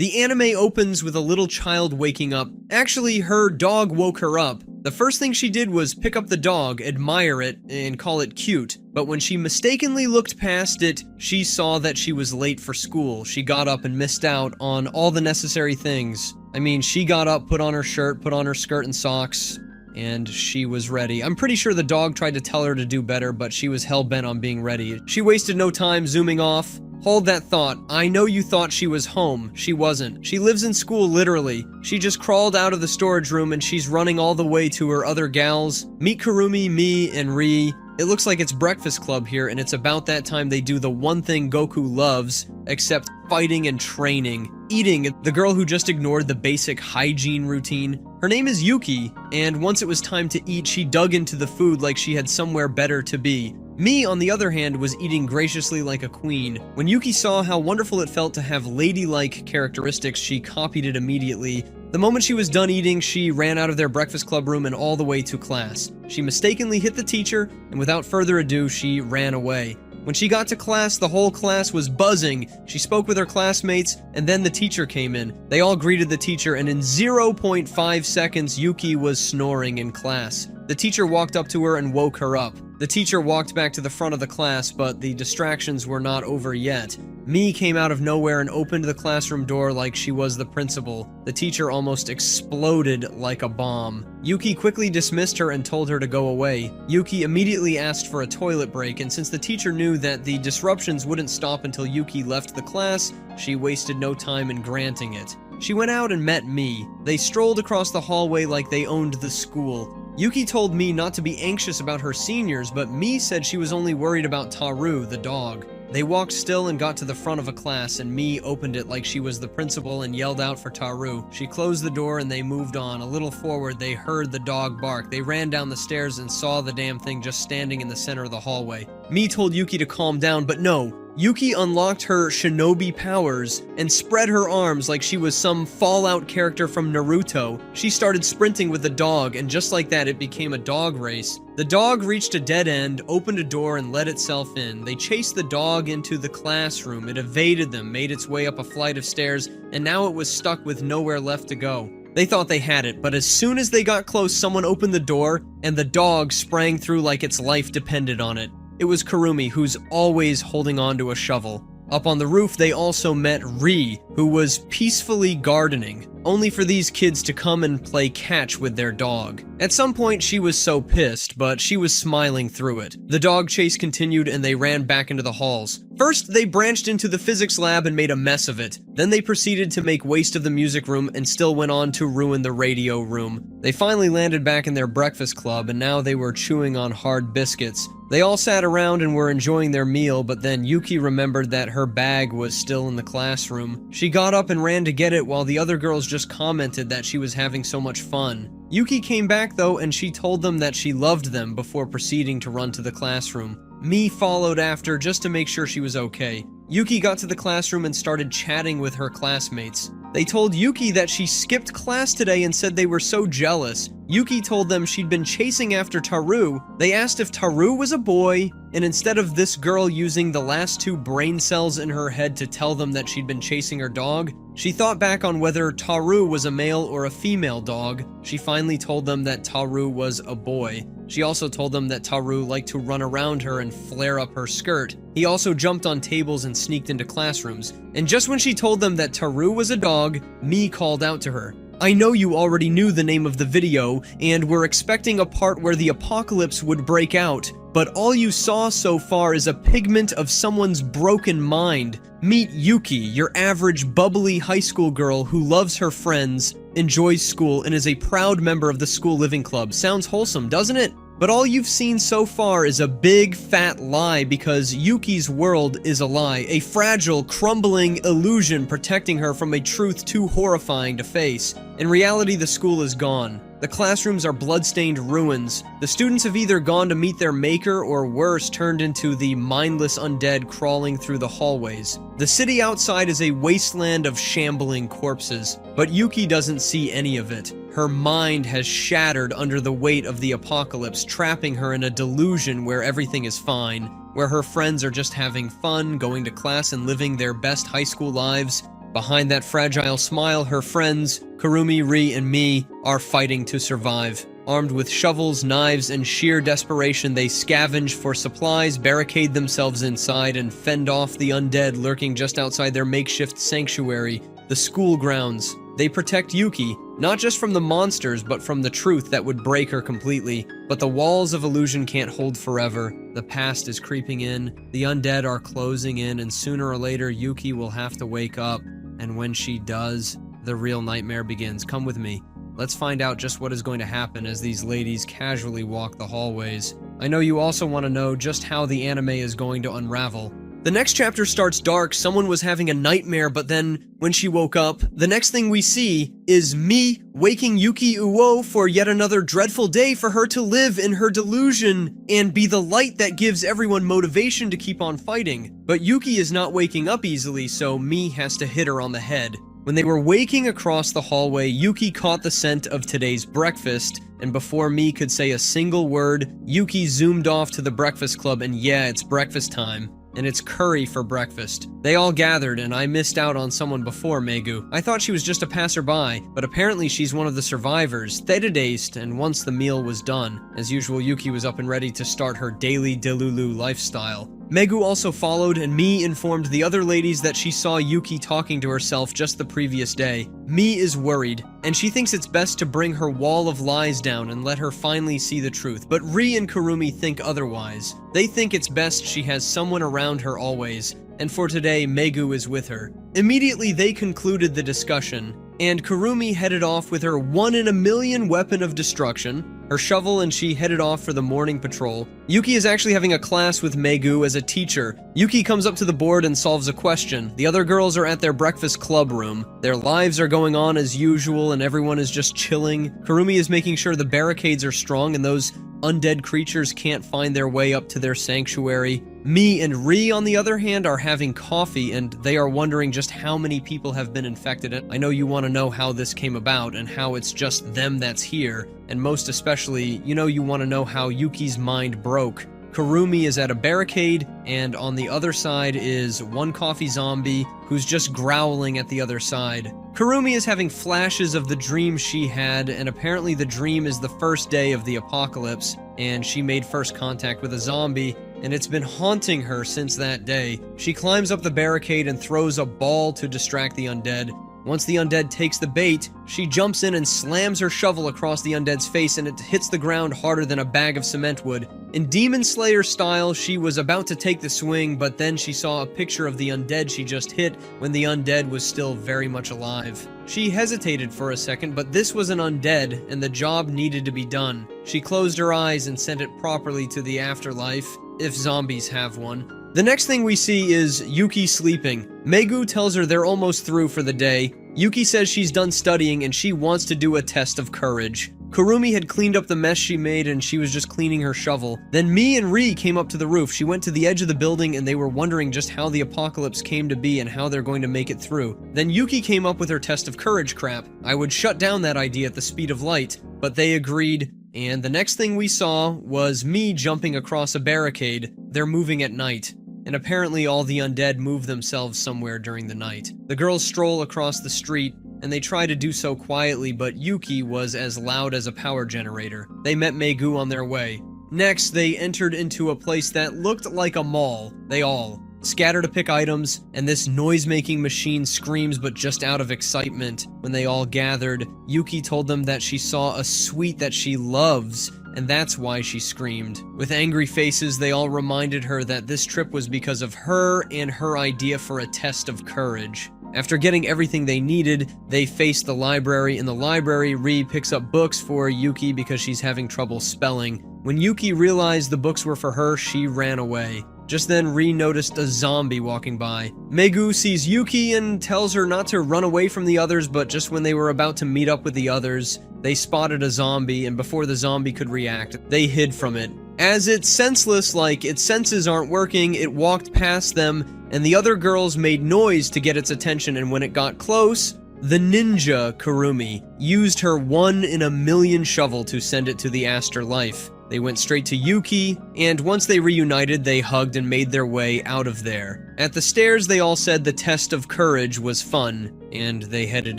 The anime opens with a little child waking up. Actually, her dog woke her up. The first thing she did was pick up the dog, admire it, and call it cute. But when she mistakenly looked past it, she saw that she was late for school. She got up and missed out on all the necessary things. I mean, she got up, put on her shirt, put on her skirt and socks, and she was ready. I'm pretty sure the dog tried to tell her to do better, but she was hell-bent on being ready. She wasted no time zooming off. Hold that thought. I know you thought she was home. She wasn't. She lives in school, literally. She just crawled out of the storage room and she's running all the way to her other gals. Meet Kurumi, me, and Ri. It looks like it's Breakfast Club here, and it's about that time they do the one thing Goku loves, except fighting and training. Eating, the girl who just ignored the basic hygiene routine. Her name is Yuki, and once it was time to eat, she dug into the food like she had somewhere better to be. Me, on the other hand, was eating graciously like a queen. When Yuki saw how wonderful it felt to have ladylike characteristics, she copied it immediately. The moment she was done eating, she ran out of their breakfast club room and all the way to class. She mistakenly hit the teacher, and without further ado, she ran away. When she got to class, the whole class was buzzing. She spoke with her classmates, and then the teacher came in. They all greeted the teacher, and in 0.5 seconds, Yuki was snoring in class. The teacher walked up to her and woke her up. The teacher walked back to the front of the class, but the distractions were not over yet. Me came out of nowhere and opened the classroom door like she was the principal. The teacher almost exploded like a bomb. Yuki quickly dismissed her and told her to go away. Yuki immediately asked for a toilet break, and since the teacher knew that the disruptions wouldn't stop until Yuki left the class, she wasted no time in granting it. She went out and met me. They strolled across the hallway like they owned the school. Yuki told me not to be anxious about her seniors, but me said she was only worried about Taro, the dog. They walked still and got to the front of a class, and me opened it like she was the principal and yelled out for Taro. She closed the door and they moved on. A little forward, they heard the dog bark. They ran down the stairs and saw the damn thing just standing in the center of the hallway. Me told Yuki to calm down, but no. Yuki unlocked her shinobi powers and spread her arms like she was some Fallout character from Naruto. She started sprinting with the dog, and just like that, it became a dog race. The dog reached a dead end, opened a door, and let itself in. They chased the dog into the classroom. It evaded them, made its way up a flight of stairs, and now it was stuck with nowhere left to go. They thought they had it, but as soon as they got close, someone opened the door, and the dog sprang through like its life depended on it. It was Kurumi, who's always holding onto a shovel. Up on the roof, they also met Ri, who was peacefully gardening, only for these kids to come and play catch with their dog. At some point, she was so pissed, but she was smiling through it. The dog chase continued and they ran back into the halls. First, they branched into the physics lab and made a mess of it. Then they proceeded to make waste of the music room and still went on to ruin the radio room. They finally landed back in their breakfast club, and now they were chewing on hard biscuits. They all sat around and were enjoying their meal, but then Yuki remembered that her bag was still in the classroom. She got up and ran to get it while the other girls just commented that she was having so much fun. Yuki came back though, and she told them that she loved them before proceeding to run to the classroom. Me followed after just to make sure she was okay. Yuki got to the classroom and started chatting with her classmates. They told Yuki that she skipped class today and said they were so jealous. Yuki told them she'd been chasing after Taro. They asked if Taro was a boy, and instead of this girl using the last 2 brain cells in her head to tell them that she'd been chasing her dog, she thought back on whether Taro was a male or a female dog. She finally told them that Taro was a boy. She also told them that Taro liked to run around her and flare up her skirt. He also jumped on tables and sneaked into classrooms. And just when she told them that Taro was a dog, Me called out to her. I know you already knew the name of the video, and were expecting a part where the apocalypse would break out, but all you saw so far is a pigment of someone's broken mind. Meet Yuki, your average bubbly high school girl who loves her friends, enjoys school, and is a proud member of the school living club. Sounds wholesome, doesn't it? But all you've seen so far is a big fat lie, because Yuki's world is a lie, a fragile, crumbling illusion protecting her from a truth too horrifying to face. In reality, the school is gone. The classrooms are blood-stained ruins. The students have either gone to meet their maker or worse, turned into the mindless undead crawling through the hallways. The city outside is a wasteland of shambling corpses, but Yuki doesn't see any of it. Her mind has shattered under the weight of the apocalypse, trapping her in a delusion where everything is fine, where her friends are just having fun, going to class and living their best high school lives. Behind that fragile smile, her friends, Kurumi, Ri, and Mi, are fighting to survive. Armed with shovels, knives, and sheer desperation, they scavenge for supplies, barricade themselves inside, and fend off the undead lurking just outside their makeshift sanctuary, the school grounds. They protect Yuki, not just from the monsters, but from the truth that would break her completely. But the walls of illusion can't hold forever. The past is creeping in, the undead are closing in, and sooner or later, Yuki will have to wake up. And when she does, the real nightmare begins. Come with me. Let's find out just what is going to happen as these ladies casually walk the hallways. I know you also want to know just how the anime is going to unravel. The next chapter starts dark. Someone was having a nightmare, but then when she woke up, the next thing we see is Mi waking Yuki Uo for yet another dreadful day for her to live in her delusion and be the light that gives everyone motivation to keep on fighting. But Yuki is not waking up easily, so Mi has to hit her on the head. When they were waking across the hallway, Yuki caught the scent of today's breakfast, and before Mi could say a single word, Yuki zoomed off to the breakfast club, and yeah, it's breakfast time. And it's curry for breakfast. They all gathered, and I missed out on someone before Megu. I thought she was just a passerby, but apparently she's one of the survivors, theta-daced, and once the meal was done, as usual, Yuki was up and ready to start her daily Delulu lifestyle. Megu also followed, and Mi informed the other ladies that she saw Yuki talking to herself just the previous day. Mi is worried, and she thinks it's best to bring her wall of lies down and let her finally see the truth, but Ri and Kurumi think otherwise. They think it's best she has someone around her always, and for today, Megu is with her. Immediately, they concluded the discussion, and Kurumi headed off with her one-in-a-million weapon of destruction, her shovel, and she headed off for the morning patrol. Yuki is actually having a class with Megu as a teacher. Yuki comes up to the board and solves a question. The other girls are at their breakfast club room. Their lives are going on as usual, and everyone is just chilling. Kurumi is making sure the barricades are strong and those undead creatures can't find their way up to their sanctuary. Mi and Ri, on the other hand, are having coffee, and they are wondering just how many people have been infected. I know you want to know how this came about and how it's just them that's here, and most especially, you want to know how Yuki's mind broke. Kurumi is at a barricade, and on the other side is one coffee zombie who's just growling at the other side. Kurumi is having flashes of the dream she had, and apparently the dream is the first day of the apocalypse, and she made first contact with a zombie, and it's been haunting her since that day. She climbs up the barricade and throws a ball to distract the undead. Once the undead takes the bait, she jumps in and slams her shovel across the undead's face, and it hits the ground harder than a bag of cement would. In Demon Slayer style, she was about to take the swing, but then she saw a picture of the undead she just hit when the undead was still very much alive. She hesitated for a second, but this was an undead, and the job needed to be done. She closed her eyes and sent it properly to the afterlife, if zombies have one. The next thing we see is Yuki sleeping. Megu tells her they're almost through for the day. Yuki says she's done studying and she wants to do a test of courage. Kurumi had cleaned up the mess she made and she was just cleaning her shovel. Then Mi and Ri came up to the roof. She went to the edge of the building and they were wondering just how the apocalypse came to be and how they're going to make it through. Then Yuki came up with her test of courage crap. I would shut down that idea at the speed of light, but they agreed. And the next thing we saw was Mi jumping across a barricade. They're moving at night, and apparently all the undead move themselves somewhere during the night. The girls stroll across the street, and they try to do so quietly, but Yuki was as loud as a power generator. They met Megu on their way. Next, they entered into a place that looked like a mall. They all scatter to pick items, and this noise-making machine screams, but just out of excitement. When they all gathered, Yuki told them that she saw a sweet that she loves, and that's why she screamed. With angry faces, they all reminded her that this trip was because of her and her idea for a test of courage. After getting everything they needed, they faced the library. In the library, Ri picks up books for Yuki because she's having trouble spelling. When Yuki realized the books were for her, she ran away. Just then, Ri noticed a zombie walking by. Megu sees Yuki and tells her not to run away from the others, but just when they were about to meet up with the others, they spotted a zombie, and before the zombie could react, they hid from it. As it's senseless, like its senses aren't working, it walked past them, and the other girls made noise to get its attention, and when it got close, the ninja, Kurumi, used her one-in-a-million shovel to send it to the afterlife. They went straight to Yuki, and once they reunited, they hugged and made their way out of there. At the stairs, they all said the test of courage was fun, and they headed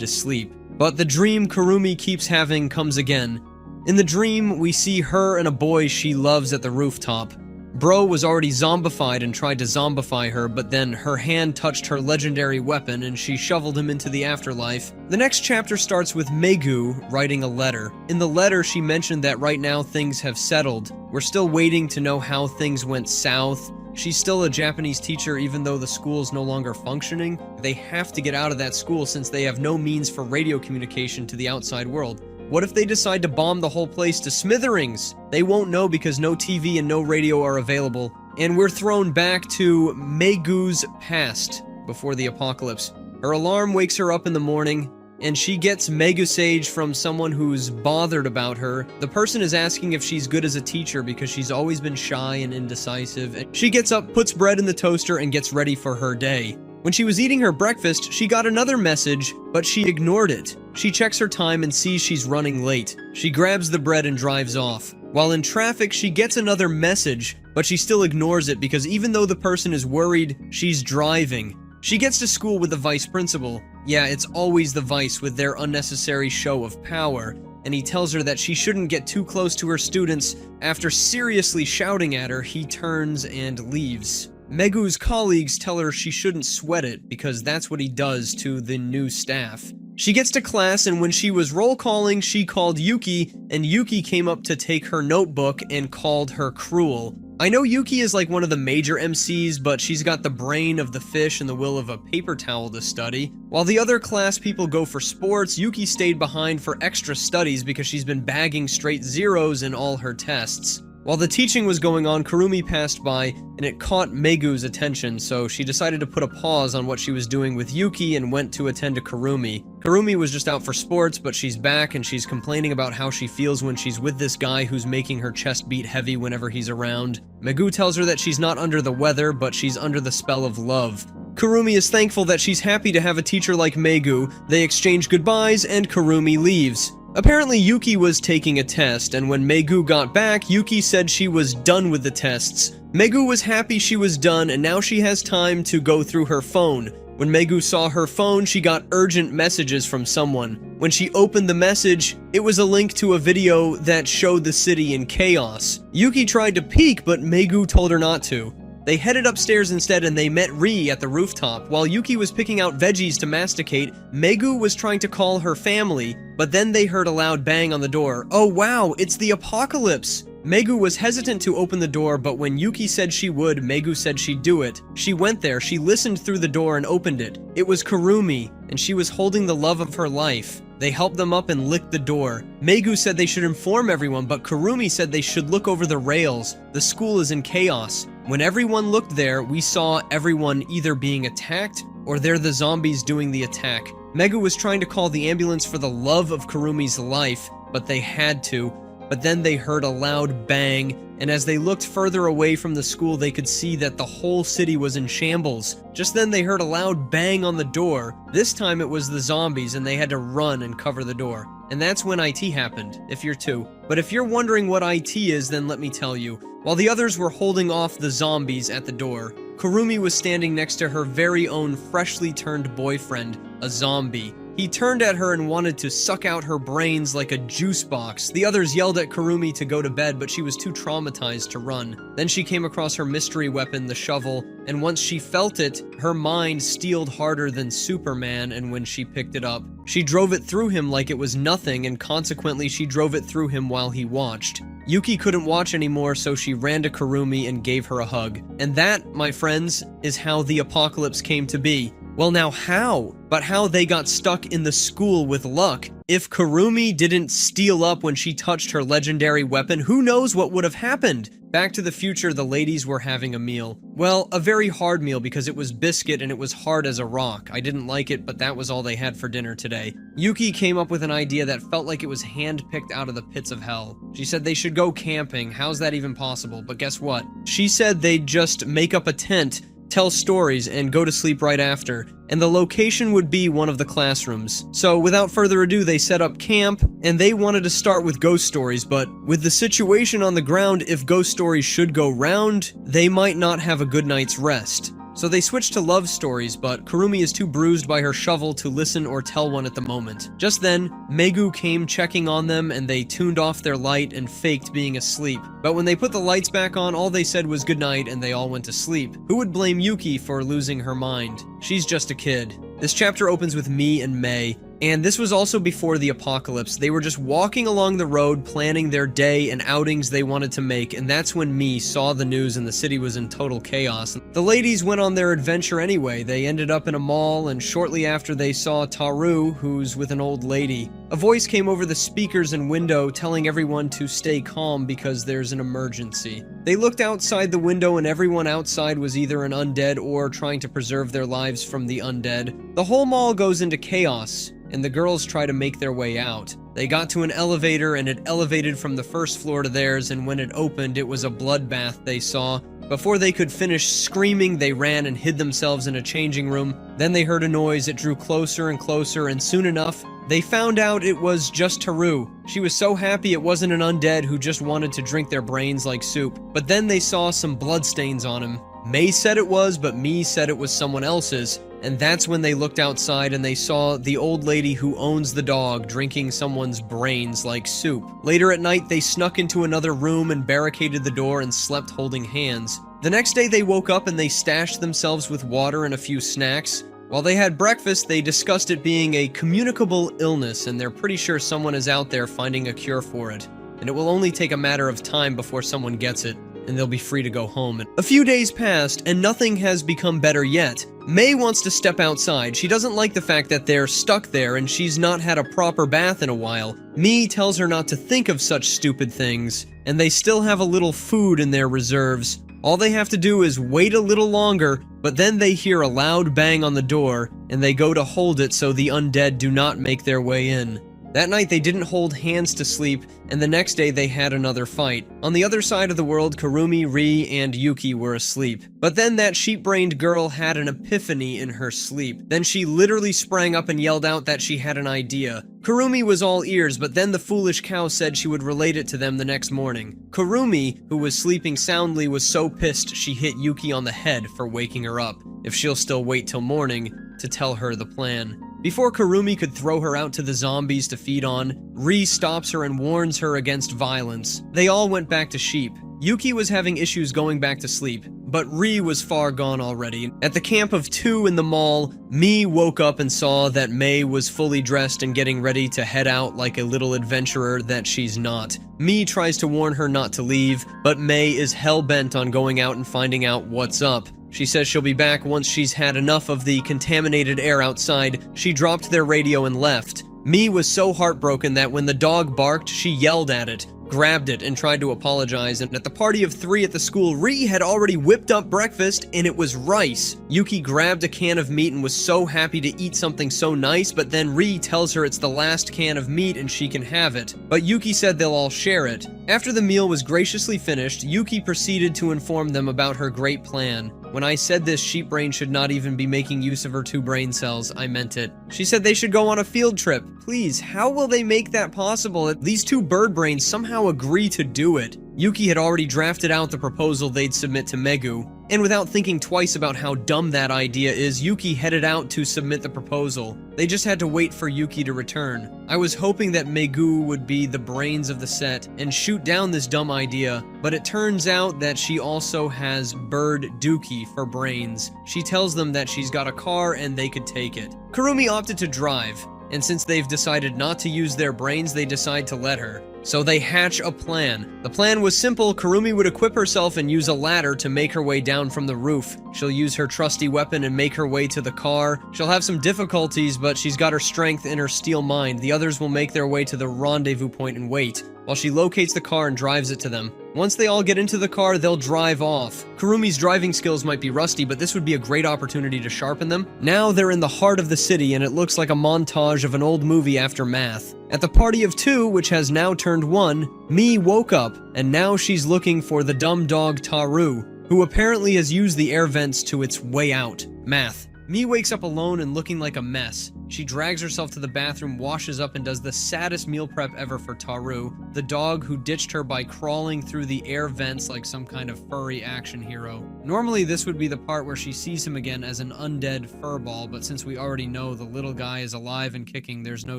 to sleep. But the dream Kurumi keeps having comes again. In the dream, we see her and a boy she loves at the rooftop. Bro was already zombified and tried to zombify her, but then her hand touched her legendary weapon and she shoveled him into the afterlife. The next chapter starts with Megu writing a letter. In the letter, she mentioned that right now things have settled. We're still waiting to know how things went south. She's still a Japanese teacher even though the school's no longer functioning. They have to get out of that school since they have no means for radio communication to the outside world. What if they decide to bomb the whole place to smithereens? They won't know because no TV and no radio are available. And we're thrown back to Megu's past before the apocalypse. Her alarm wakes her up in the morning, and she gets Megu Sage from someone who's bothered about her. The person is asking if she's good as a teacher because she's always been shy and indecisive. And she gets up, puts bread in the toaster, and gets ready for her day. When she was eating her breakfast, she got another message, but she ignored it. She checks her time and sees she's running late. She grabs the bread and drives off. While in traffic, she gets another message, but she still ignores it because even though the person is worried, she's driving. She gets to school with the vice principal. Yeah, it's always the vice with their unnecessary show of power. And he tells her that she shouldn't get too close to her students. After seriously shouting at her, he turns and leaves. Megu's colleagues tell her she shouldn't sweat it because that's what he does to the new staff. She gets to class, and when she was roll calling, she called Yuki, and Yuki came up to take her notebook and called her cruel. I know Yuki is like one of the major MCs, but she's got the brain of the fish and the will of a paper towel to study. While the other class people go for sports, Yuki stayed behind for extra studies because she's been bagging straight zeros in all her tests. While the teaching was going on, Kurumi passed by, and it caught Megu's attention, so she decided to put a pause on what she was doing with Yuki and went to attend to Kurumi. Kurumi was just out for sports, but she's back and she's complaining about how she feels when she's with this guy who's making her chest beat heavy whenever he's around. Megu tells her that she's not under the weather, but she's under the spell of love. Kurumi is thankful that she's happy to have a teacher like Megu. They exchange goodbyes, and Kurumi leaves. Apparently Yuki was taking a test, and when Megu got back, Yuki said she was done with the tests. Megu was happy she was done, and now she has time to go through her phone. When Megu saw her phone, she got urgent messages from someone. When she opened the message, it was a link to a video that showed the city in chaos. Yuki tried to peek, but Megu told her not to. They headed upstairs instead and they met Ri at the rooftop. While Yuki was picking out veggies to masticate, Megu was trying to call her family, but then they heard a loud bang on the door. Oh wow, it's the apocalypse! Megu was hesitant to open the door, but when Yuki said she would, Megu said she'd do it. She went there, she listened through the door and opened it. It was Kurumi, and she was holding the love of her life. They helped them up and licked the door. Megu said they should inform everyone, but Kurumi said they should look over the rails. The school is in chaos. When everyone looked there, we saw everyone either being attacked or they're the zombies doing the attack. Megu was trying to call the ambulance for the love of Kurumi's life, but they had to. But then they heard a loud bang, and as they looked further away from the school, they could see that the whole city was in shambles. Just then they heard a loud bang on the door. This time it was the zombies, and they had to run and cover the door. And that's when IT happened, if you're two. But if you're wondering what IT is, then let me tell you. While the others were holding off the zombies at the door, Kurumi was standing next to her very own freshly turned boyfriend, a zombie. He turned at her and wanted to suck out her brains like a juice box. The others yelled at Kurumi to go to bed, but she was too traumatized to run. Then she came across her mystery weapon, the shovel, and once she felt it, her mind steeled harder than Superman, and when she picked it up, she drove it through him like it was nothing, and consequently she drove it through him while he watched. Yuki couldn't watch anymore, so she ran to Kurumi and gave her a hug. And that, my friends, is how the apocalypse came to be. Well, now how? But how they got stuck in the school with luck. If Kurumi didn't steal up when she touched her legendary weapon, who knows what would have happened? Back to the future, the ladies were having a meal. Well, a very hard meal because it was biscuit and it was hard as a rock. I didn't like it, but that was all they had for dinner today. Yuki came up with an idea that felt like it was handpicked out of the pits of hell. She said they should go camping. How's that even possible? But guess what? She said they'd just make up a tent, tell stories, and go to sleep right after, and the location would be one of the classrooms. So without further ado, they set up camp, and they wanted to start with ghost stories, but with the situation on the ground, if ghost stories should go round, they might not have a good night's rest. So they switched to love stories, but Kurumi is too bruised by her shovel to listen or tell one at the moment. Just then, Megu came checking on them, and they tuned off their light and faked being asleep. But when they put the lights back on, all they said was goodnight, and they all went to sleep. Who would blame Yuki for losing her mind? She's just a kid. This chapter opens with Mi and Mei, and this was also before the apocalypse. They were just walking along the road, planning their day and outings they wanted to make, and that's when Mi saw the news and the city was in total chaos. The ladies went on their adventure anyway. They ended up in a mall, and shortly after they saw Taro, who's with an old lady. A voice came over the speakers and window telling everyone to stay calm because there's an emergency. They looked outside the window and everyone outside was either an undead or trying to preserve their lives from the undead. The whole mall goes into chaos, and the girls try to make their way out. They got to an elevator and it elevated from the first floor to theirs, and when it opened, it was a bloodbath they saw. Before they could finish screaming, they ran and hid themselves in a changing room. Then they heard a noise, it drew closer and closer, and soon enough, they found out it was just Taru. She was so happy it wasn't an undead who just wanted to drink their brains like soup. But then they saw some bloodstains on him. Mei said it was, but Mi said it was someone else's. And that's when they looked outside and they saw the old lady who owns the dog drinking someone's brains like soup. Later at night, they snuck into another room and barricaded the door and slept holding hands. The next day they woke up and they stashed themselves with water and a few snacks. While they had breakfast, they discussed it being a communicable illness, and they're pretty sure someone is out there finding a cure for it. And it will only take a matter of time before someone gets it, and they'll be free to go home. A few days passed, and nothing has become better yet. Mei wants to step outside. She doesn't like the fact that they're stuck there, and she's not had a proper bath in a while. Mi tells her not to think of such stupid things, and they still have a little food in their reserves. All they have to do is wait a little longer, but then they hear a loud bang on the door, and they go to hold it so the undead do not make their way in. That night they didn't hold hands to sleep, and the next day they had another fight. On the other side of the world, Kurumi, Ri, and Yuki were asleep. But then that sheep-brained girl had an epiphany in her sleep. Then she literally sprang up and yelled out that she had an idea. Kurumi was all ears, but then the foolish cow said she would relate it to them the next morning. Kurumi, who was sleeping soundly, was so pissed she hit Yuki on the head for waking her up, if she'll still wait till morning to tell her the plan. Before Kurumi could throw her out to the zombies to feed on, Ri stops her and warns her against violence. They all went back to sheep. Yuki was having issues going back to sleep, but Ri was far gone already. At the camp of 2 in the mall, Mi woke up and saw that Mei was fully dressed and getting ready to head out like a little adventurer that she's not. Mi tries to warn her not to leave, but Mei is hell-bent on going out and finding out what's up. She says she'll be back once she's had enough of the contaminated air outside. She dropped their radio and left. Mi was so heartbroken that when the dog barked, she yelled at it, grabbed it, and tried to apologize. And at the party of 3 at the school, Ri had already whipped up breakfast, and it was rice. Yuki grabbed a can of meat and was so happy to eat something so nice, but then Ri tells her it's the last can of meat and she can have it. But Yuki said they'll all share it. After the meal was graciously finished, Yuki proceeded to inform them about her great plan. When I said this sheep brain should not even be making use of her 2 brain cells, I meant it. She said they should go on a field trip. Please, how will they make that possible? These 2 bird brains somehow agree to do it. Yuki had already drafted out the proposal they'd submit to Megu, and without thinking twice about how dumb that idea is, Yuki headed out to submit the proposal. They just had to wait for Yuki to return. I was hoping that Megu would be the brains of the set and shoot down this dumb idea, but it turns out that she also has Bird Dookie for brains. She tells them that she's got a car and they could take it. Kurumi opted to drive, and since they've decided not to use their brains, they decide to let her. So they hatch a plan. The plan was simple. Kurumi would equip herself and use a ladder to make her way down from the roof. She'll use her trusty weapon and make her way to the car. She'll have some difficulties, but she's got her strength and her steel mind. The others will make their way to the rendezvous point and wait, while she locates the car and drives it to them. Once they all get into the car, they'll drive off. Kurumi's driving skills might be rusty, but this would be a great opportunity to sharpen them. Now they're in the heart of the city, and it looks like a montage of an old movie after math. At the party of 2, which has now turned 1, Mi woke up, and now she's looking for the dumb dog Taru, who apparently has used the air vents to its way out. Math. Mi wakes up alone and looking like a mess. She drags herself to the bathroom, washes up, and does the saddest meal prep ever for Taro, the dog who ditched her by crawling through the air vents like some kind of furry action hero. Normally, this would be the part where she sees him again as an undead furball, but since we already know the little guy is alive and kicking, there's no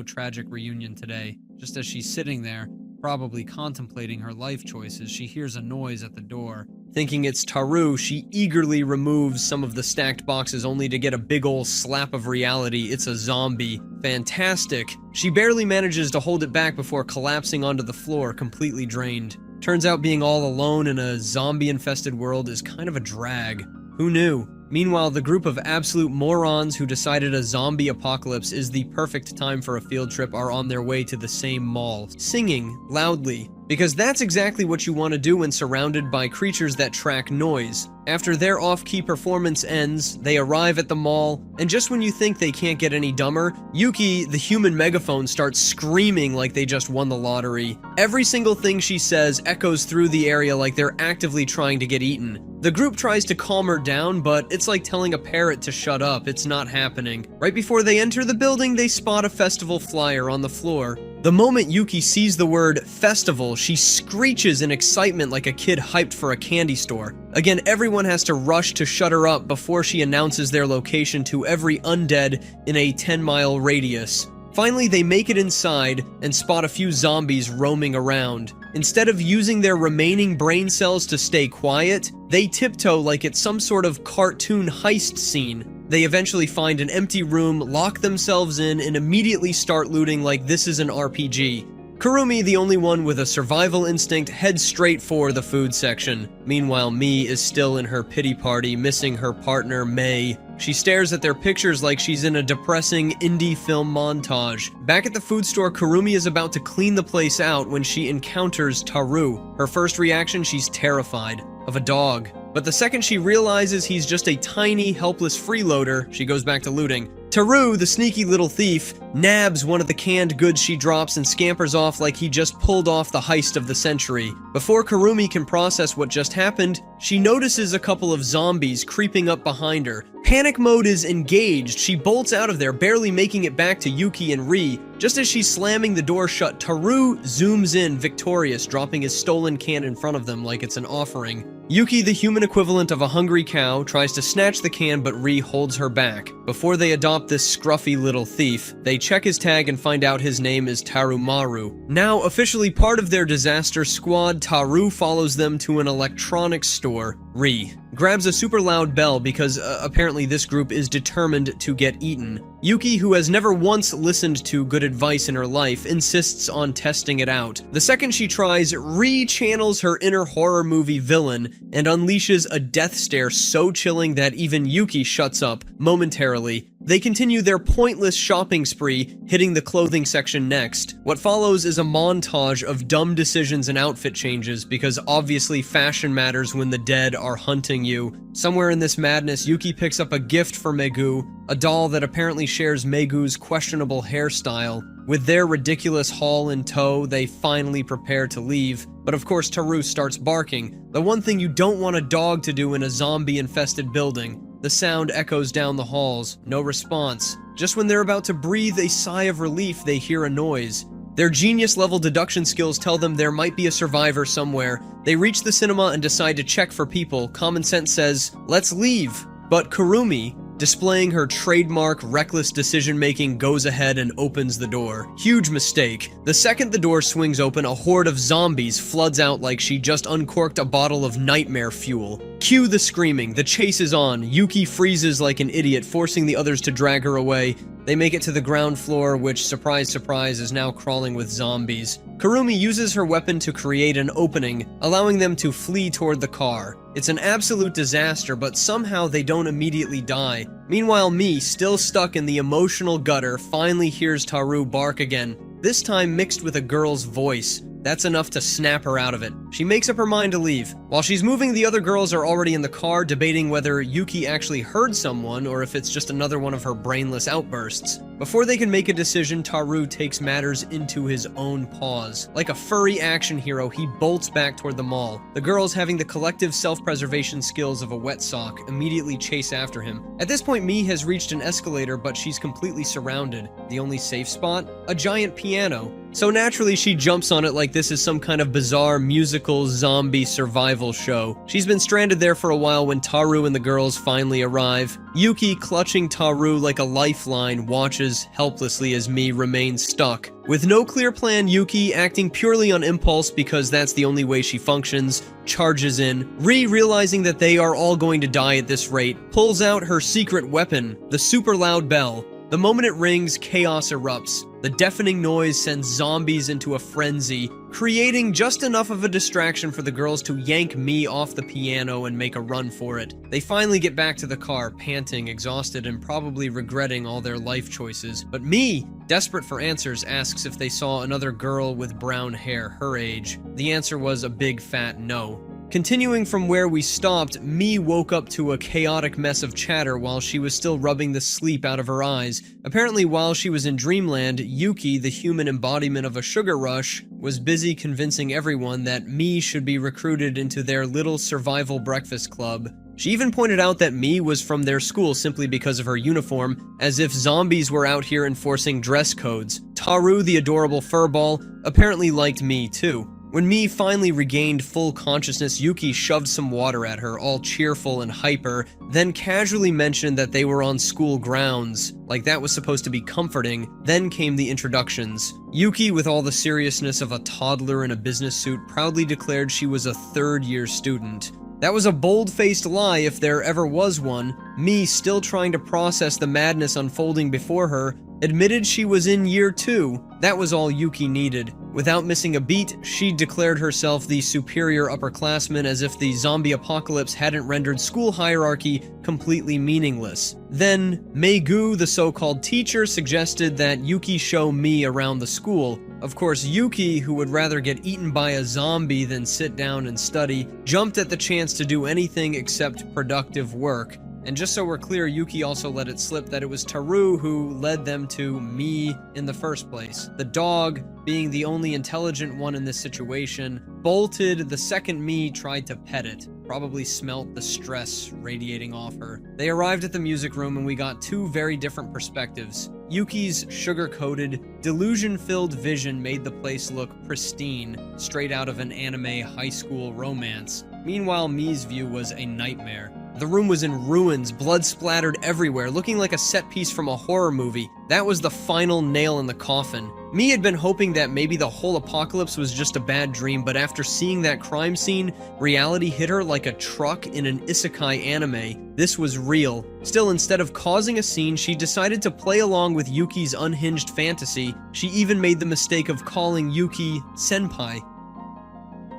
tragic reunion today. Just as she's sitting there, probably contemplating her life choices, she hears a noise at the door. Thinking it's Taro, she eagerly removes some of the stacked boxes only to get a big ol' slap of reality. It's a zombie. Fantastic. She barely manages to hold it back before collapsing onto the floor, completely drained. Turns out being all alone in a zombie-infested world is kind of a drag. Who knew? Meanwhile, the group of absolute morons who decided a zombie apocalypse is the perfect time for a field trip are on their way to the same mall, singing loudly. Because that's exactly what you want to do when surrounded by creatures that track noise. After their off-key performance ends, they arrive at the mall, and just when you think they can't get any dumber, Yuki, the human megaphone, starts screaming like they just won the lottery. Every single thing she says echoes through the area like they're actively trying to get eaten. The group tries to calm her down, but it's like telling a parrot to shut up. It's not happening. Right before they enter the building, they spot a festival flyer on the floor. The moment Yuki sees the word festival, she screeches in excitement like a kid hyped for a candy store. Again, everyone has to rush to shut her up before she announces their location to every undead in a 10-mile radius. Finally, they make it inside and spot a few zombies roaming around. Instead of using their remaining brain cells to stay quiet, they tiptoe like it's some sort of cartoon heist scene. They eventually find an empty room, lock themselves in, and immediately start looting like this is an RPG. Kurumi, the only one with a survival instinct, heads straight for the food section. Meanwhile, Mi is still in her pity party, missing her partner, Mei. She stares at their pictures like she's in a depressing indie film montage. Back at the food store, Kurumi is about to clean the place out when she encounters Taro. Her first reaction, she's terrified of a dog. But the second she realizes he's just a tiny, helpless freeloader, she goes back to looting. Taro, the sneaky little thief, nabs one of the canned goods she drops and scampers off like he just pulled off the heist of the century. Before Kurumi can process what just happened, she notices a couple of zombies creeping up behind her. Panic mode is engaged. She bolts out of there, barely making it back to Yuki and Ri. Just as she's slamming the door shut, Taro zooms in, victorious, dropping his stolen can in front of them like it's an offering. Yuki, the human equivalent of a hungry cow, tries to snatch the can, but Ri holds her back. Before they adopt this scruffy little thief, they check his tag and find out his name is Taromaru. Now officially part of their disaster squad, Taro follows them to an electronics store. Ri grabs a super loud bell because apparently this group is determined to get eaten. Yuki, who has never once listened to good advice in her life, insists on testing it out. The second she tries, Ri channels her inner horror movie villain and unleashes a death stare so chilling that even Yuki shuts up momentarily. They continue their pointless shopping spree, hitting the clothing section next. What follows is a montage of dumb decisions and outfit changes, because obviously fashion matters when the dead are hunting you. Somewhere in this madness, Yuki picks up a gift for Megu, a doll that apparently shares Megu's questionable hairstyle. With their ridiculous haul in tow, they finally prepare to leave. But of course, Taro starts barking, the one thing you don't want a dog to do in a zombie-infested building. The sound echoes down the halls. No response. Just when they're about to breathe a sigh of relief, they hear a noise. Their genius-level deduction skills tell them there might be a survivor somewhere. They reach the cinema and decide to check for people. Common sense says, let's leave. But Kurumi, displaying her trademark reckless decision-making, goes ahead and opens the door. Huge mistake. The second the door swings open, a horde of zombies floods out like she just uncorked a bottle of nightmare fuel. Cue the screaming. The chase is on. Yuki freezes like an idiot, forcing the others to drag her away. They make it to the ground floor, which, surprise surprise, is now crawling with zombies. Kurumi uses her weapon to create an opening, allowing them to flee toward the car. It's an absolute disaster, but somehow they don't immediately die. Meanwhile, Mi, still stuck in the emotional gutter, finally hears Taro bark again, this time mixed with a girl's voice. That's enough to snap her out of it. She makes up her mind to leave. While she's moving, the other girls are already in the car, debating whether Yuki actually heard someone or if it's just another one of her brainless outbursts. Before they can make a decision, Taro takes matters into his own paws. Like a furry action hero, he bolts back toward the mall. The girls, having the collective self-preservation skills of a wet sock, immediately chase after him. At this point, Mi has reached an escalator, but she's completely surrounded. The only safe spot? A giant piano. So naturally, she jumps on it like this is some kind of bizarre musical zombie survival show. She's been stranded there for a while when Taro and the girls finally arrive. Yuki, clutching Taro like a lifeline, watches helplessly as Mi remains stuck. With no clear plan, Yuki, acting purely on impulse because that's the only way she functions, charges in. Realizing that they are all going to die at this rate, pulls out her secret weapon, the super loud bell. The moment it rings, chaos erupts. The deafening noise sends zombies into a frenzy, creating just enough of a distraction for the girls to yank Mi off the piano and make a run for it. They finally get back to the car, panting, exhausted, and probably regretting all their life choices. But Mi, desperate for answers, asks if they saw another girl with brown hair her age. The answer was a big fat no. Continuing from where we stopped, Mi woke up to a chaotic mess of chatter while she was still rubbing the sleep out of her eyes. Apparently, while she was in dreamland, Yuki, the human embodiment of a sugar rush, was busy convincing everyone that Mi should be recruited into their little survival breakfast club. She even pointed out that Mi was from their school simply because of her uniform, as if zombies were out here enforcing dress codes. Taro, the adorable furball, apparently liked Mi too. When Mi finally regained full consciousness, Yuki shoved some water at her, all cheerful and hyper, then casually mentioned that they were on school grounds, like that was supposed to be comforting. Then came the introductions. Yuki, with all the seriousness of a toddler in a business suit, proudly declared she was a third-year student. That was a bold-faced lie if there ever was one. Mi, still trying to process the madness unfolding before her, admitted she was in year 2. That was all Yuki needed. Without missing a beat, she declared herself the superior upperclassman as if the zombie apocalypse hadn't rendered school hierarchy completely meaningless. Then, Meigu, the so-called teacher, suggested that Yuki show Mi around the school. Of course, Yuki, who would rather get eaten by a zombie than sit down and study, jumped at the chance to do anything except productive work. And just so we're clear, Yuki also let it slip that it was Taro who led them to Mi in the first place. The dog, being the only intelligent one in this situation, bolted. The second Mi tried to pet it. Probably smelt the stress radiating off her. They arrived at the music room and we got two very different perspectives. Yuki's sugar-coated, delusion-filled vision made the place look pristine, straight out of an anime high school romance. Meanwhile, Mi's view was a nightmare. The room was in ruins, blood splattered everywhere, looking like a set piece from a horror movie. That was the final nail in the coffin. Mi had been hoping that maybe the whole apocalypse was just a bad dream, but after seeing that crime scene, reality hit her like a truck in an isekai anime. This was real. Still, instead of causing a scene, she decided to play along with Yuki's unhinged fantasy. She even made the mistake of calling Yuki senpai.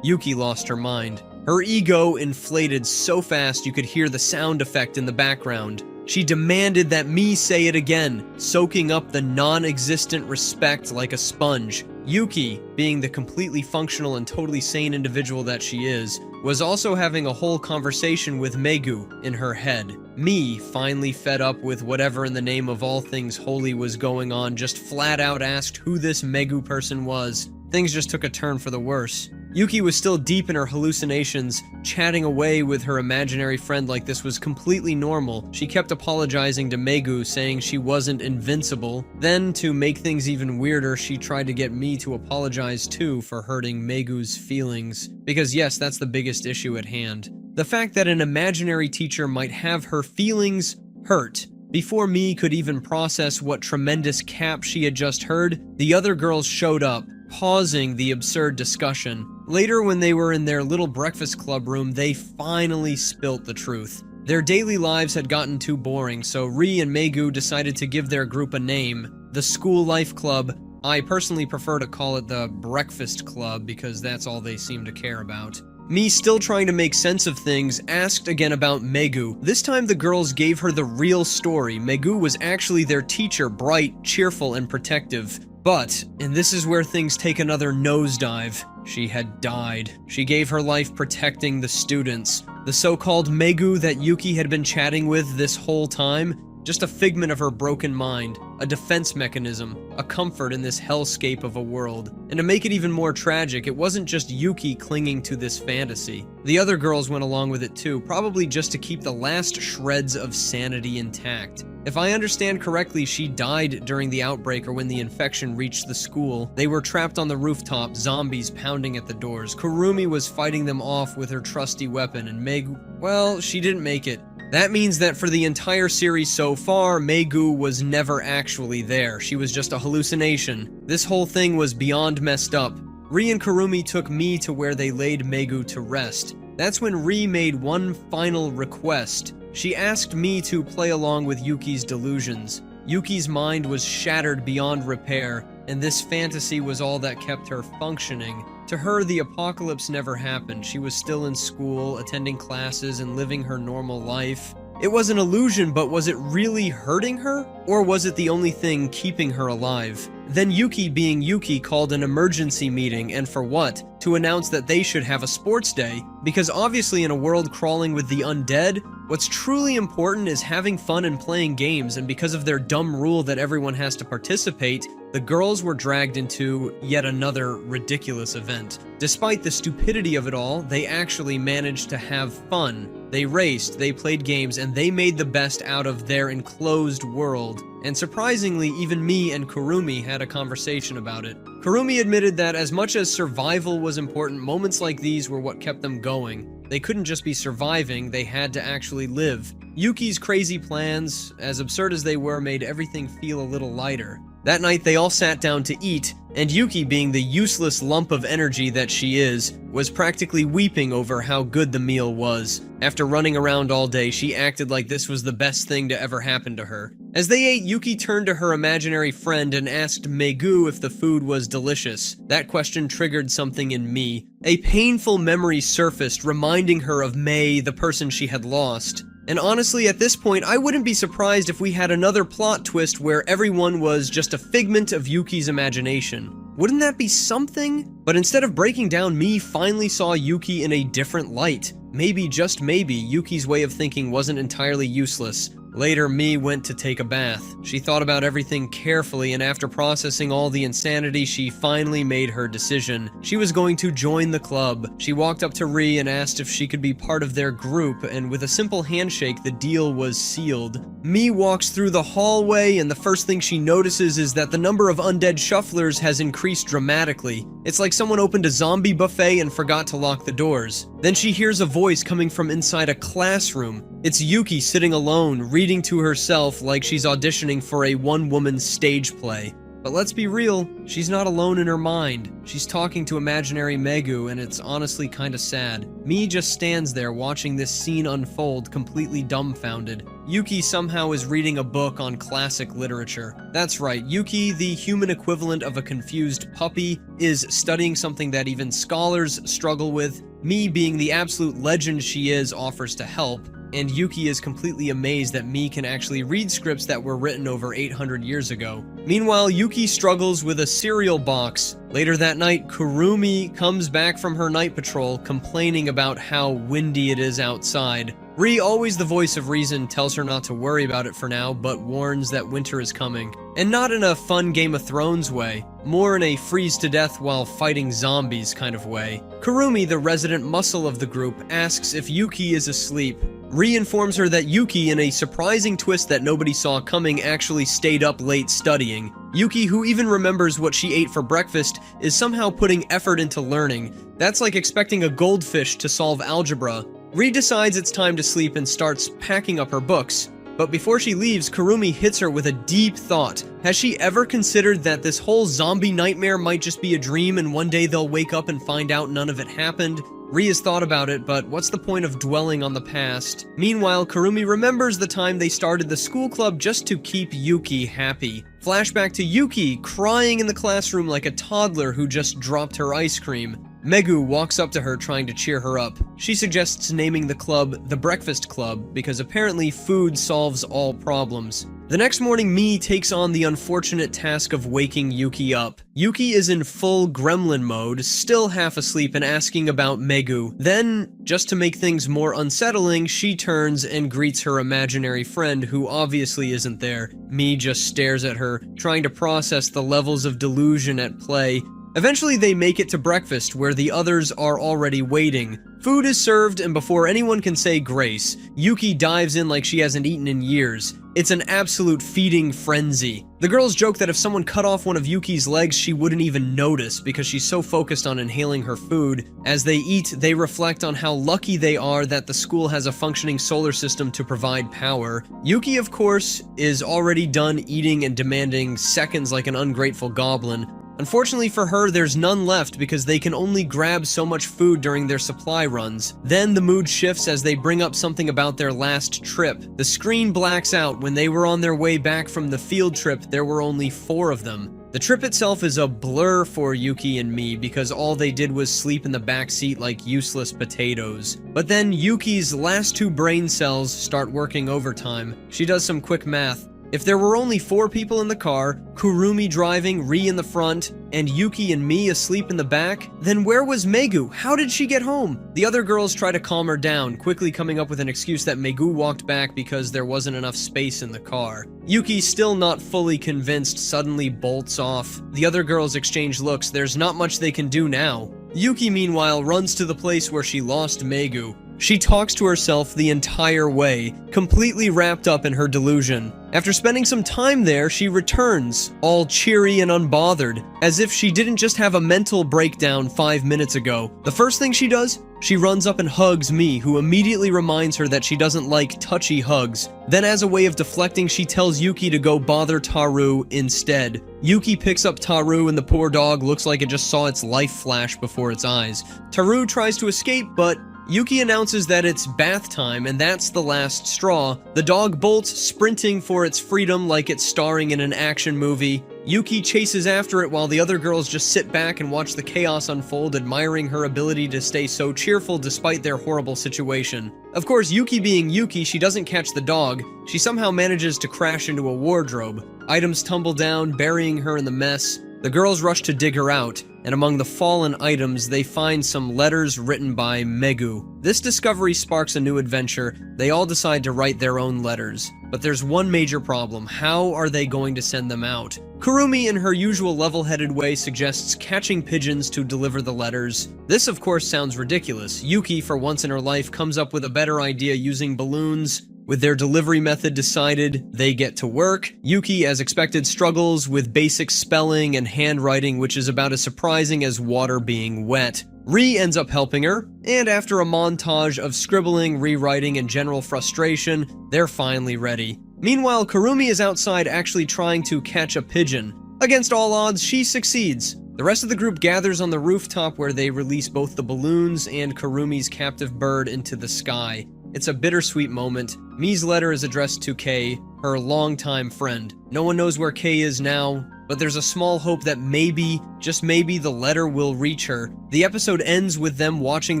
Yuki lost her mind. Her ego inflated so fast you could hear the sound effect in the background. She demanded that Mi say it again, soaking up the non-existent respect like a sponge. Yuki, being the completely functional and totally sane individual that she is, was also having a whole conversation with Meigu in her head. Mi, finally fed up with whatever in the name of all things holy was going on, just flat out asked who this Meigu person was. Things just took a turn for the worse. Yuki was still deep in her hallucinations, chatting away with her imaginary friend like this was completely normal. She kept apologizing to Meigu, saying she wasn't invincible. Then, to make things even weirder, she tried to get Mi to apologize too for hurting Meigu's feelings. Because yes, that's the biggest issue at hand. The fact that an imaginary teacher might have her feelings hurt. Before Mi could even process what tremendous cap she had just heard, the other girls showed up, pausing the absurd discussion. Later, when they were in their little breakfast club room, they finally spilt the truth. Their daily lives had gotten too boring, so Ri and Meigu decided to give their group a name, the School Life Club. I personally prefer to call it the Breakfast Club because that's all they seem to care about. Mi, still trying to make sense of things, asked again about Meigu. This time the girls gave her the real story. Meigu was actually their teacher, bright, cheerful, and protective. But, and this is where things take another nosedive, she had died. She gave her life protecting the students. The so-called Meigu that Yuki had been chatting with this whole time, just a figment of her broken mind, a defense mechanism, a comfort in this hellscape of a world. And to make it even more tragic, it wasn't just Yuki clinging to this fantasy. The other girls went along with it too, probably just to keep the last shreds of sanity intact. If I understand correctly, she died during the outbreak or when the infection reached the school. They were trapped on the rooftop, zombies pounding at the doors. Kurumi was fighting them off with her trusty weapon, and well, she didn't make it. That means that for the entire series so far, Megu was never actually there. She was just a hallucination. This whole thing was beyond messed up. Ri and Kurumi took me to where they laid Megu to rest. That's when Ri made one final request. She asked me to play along with Yuki's delusions. Yuki's mind was shattered beyond repair, and this fantasy was all that kept her functioning. To her, the apocalypse never happened. She was still in school, attending classes, and living her normal life. It was an illusion, but was it really hurting her? Or was it the only thing keeping her alive? Then Yuki, being Yuki, called an emergency meeting, and for what? To announce that they should have a sports day. Because obviously in a world crawling with the undead, what's truly important is having fun and playing games, and because of their dumb rule that everyone has to participate, the girls were dragged into yet another ridiculous event. Despite the stupidity of it all, they actually managed to have fun. They raced, they played games, and they made the best out of their enclosed world. And surprisingly, even me and Kurumi had a conversation about it. Kurumi admitted that as much as survival was important, moments like these were what kept them going. They couldn't just be surviving, they had to actually live. Yuki's crazy plans, as absurd as they were, made everything feel a little lighter. That night, they all sat down to eat, and Yuki, being the useless lump of energy that she is, was practically weeping over how good the meal was. After running around all day, she acted like this was the best thing to ever happen to her. As they ate, Yuki turned to her imaginary friend and asked Megu if the food was delicious. That question triggered something in me. A painful memory surfaced, reminding her of Mei, the person she had lost. And honestly, at this point, I wouldn't be surprised if we had another plot twist where everyone was just a figment of Yuki's imagination. Wouldn't that be something? But instead of breaking down, me finally saw Yuki in a different light. Maybe, just maybe, Yuki's way of thinking wasn't entirely useless. Later, Mi went to take a bath. She thought about everything carefully, and after processing all the insanity, she finally made her decision. She was going to join the club. She walked up to Ri and asked if she could be part of their group, and with a simple handshake, the deal was sealed. Mi walks through the hallway, and the first thing she notices is that the number of undead shufflers has increased dramatically. It's like someone opened a zombie buffet and forgot to lock the doors. Then she hears a voice coming from inside a classroom. It's Yuki sitting alone, reading to herself like she's auditioning for a one-woman stage play. But let's be real, she's not alone in her mind. She's talking to imaginary Megu, and it's honestly kinda sad. Mi just stands there watching this scene unfold, completely dumbfounded. Yuki somehow is reading a book on classic literature. That's right, Yuki, the human equivalent of a confused puppy, is studying something that even scholars struggle with. Mi, being the absolute legend she is, offers to help. And Yuki is completely amazed that Mi can actually read scripts that were written over 800 years ago. Meanwhile, Yuki struggles with a cereal box. Later that night, Kurumi comes back from her night patrol, complaining about how windy it is outside. Ri, always the voice of reason, tells her not to worry about it for now, but warns that winter is coming. And not in a fun Game of Thrones way, more in a freeze to death while fighting zombies kind of way. Kurumi, the resident muscle of the group, asks if Yuki is asleep. Ri informs her that Yuki, in a surprising twist that nobody saw coming, actually stayed up late studying. Yuki, who even remembers what she ate for breakfast, is somehow putting effort into learning. That's like expecting a goldfish to solve algebra. Ri decides it's time to sleep and starts packing up her books. But before she leaves, Kurumi hits her with a deep thought. Has she ever considered that this whole zombie nightmare might just be a dream and one day they'll wake up and find out none of it happened? Ri has thought about it, but what's the point of dwelling on the past? Meanwhile, Kurumi remembers the time they started the school club just to keep Yuki happy. Flashback to Yuki, crying in the classroom like a toddler who just dropped her ice cream. Megu walks up to her trying to cheer her up. She suggests naming the club the Breakfast Club because apparently food solves all problems. The next morning, Mii takes on the unfortunate task of waking Yuki up. Yuki is in full gremlin mode, still half asleep and asking about Megu. Then, just to make things more unsettling, she turns and greets her imaginary friend who obviously isn't there. Mii just stares at her, trying to process the levels of delusion at play. Eventually they make it to breakfast, where the others are already waiting. Food is served, and before anyone can say grace, Yuki dives in like she hasn't eaten in years. It's an absolute feeding frenzy. The girls joke that if someone cut off one of Yuki's legs, she wouldn't even notice because she's so focused on inhaling her food. As they eat, they reflect on how lucky they are that the school has a functioning solar system to provide power. Yuki, of course, is already done eating and demanding seconds like an ungrateful goblin. Unfortunately for her, there's none left because they can only grab so much food during their supply runs. Then the mood shifts as they bring up something about their last trip. The screen blacks out. When they were on their way back from the field trip, there were only 4 of them. The trip itself is a blur for Yuki and me because all they did was sleep in the back seat like useless potatoes. But then Yuki's last 2 brain cells start working overtime. She does some quick math. If there were only 4 people in the car, Kurumi driving, Ri in the front, and Yuki and me asleep in the back, then where was Megu? How did she get home? The other girls try to calm her down, quickly coming up with an excuse that Megu walked back because there wasn't enough space in the car. Yuki, still not fully convinced, suddenly bolts off. The other girls exchange looks. There's not much they can do now. Yuki, meanwhile, runs to the place where she lost Megu. She talks to herself the entire way, completely wrapped up in her delusion. After spending some time there, she returns, all cheery and unbothered, as if she didn't just have a mental breakdown 5 minutes ago. The first thing she does? She runs up and hugs me, who immediately reminds her that she doesn't like touchy hugs. Then as a way of deflecting, she tells Yuki to go bother Taro instead. Yuki picks up Taro and the poor dog looks like it just saw its life flash before its eyes. Taro tries to escape, but Yuki announces that it's bath time, and that's the last straw. The dog bolts, sprinting for its freedom like it's starring in an action movie. Yuki chases after it while the other girls just sit back and watch the chaos unfold, admiring her ability to stay so cheerful despite their horrible situation. Of course, Yuki being Yuki, she doesn't catch the dog. She somehow manages to crash into a wardrobe. Items tumble down, burying her in the mess. The girls rush to dig her out, and among the fallen items, they find some letters written by Megu. This discovery sparks a new adventure. They all decide to write their own letters. But there's one major problem. How are they going to send them out? Kurumi, in her usual level-headed way, suggests catching pigeons to deliver the letters. This, of course, sounds ridiculous. Yuki, for once in her life, comes up with a better idea using balloons. With their delivery method decided, they get to work. Yuki, as expected, struggles with basic spelling and handwriting, which is about as surprising as water being wet. Ri ends up helping her, and after a montage of scribbling, rewriting, and general frustration, they're finally ready. Meanwhile, Kurumi is outside actually trying to catch a pigeon. Against all odds, she succeeds. The rest of the group gathers on the rooftop where they release both the balloons and Kurumi's captive bird into the sky. It's a bittersweet moment. Mii's letter is addressed to Kei, her longtime friend. No one knows where Kei is now, but there's a small hope that maybe, just maybe, the letter will reach her. The episode ends with them watching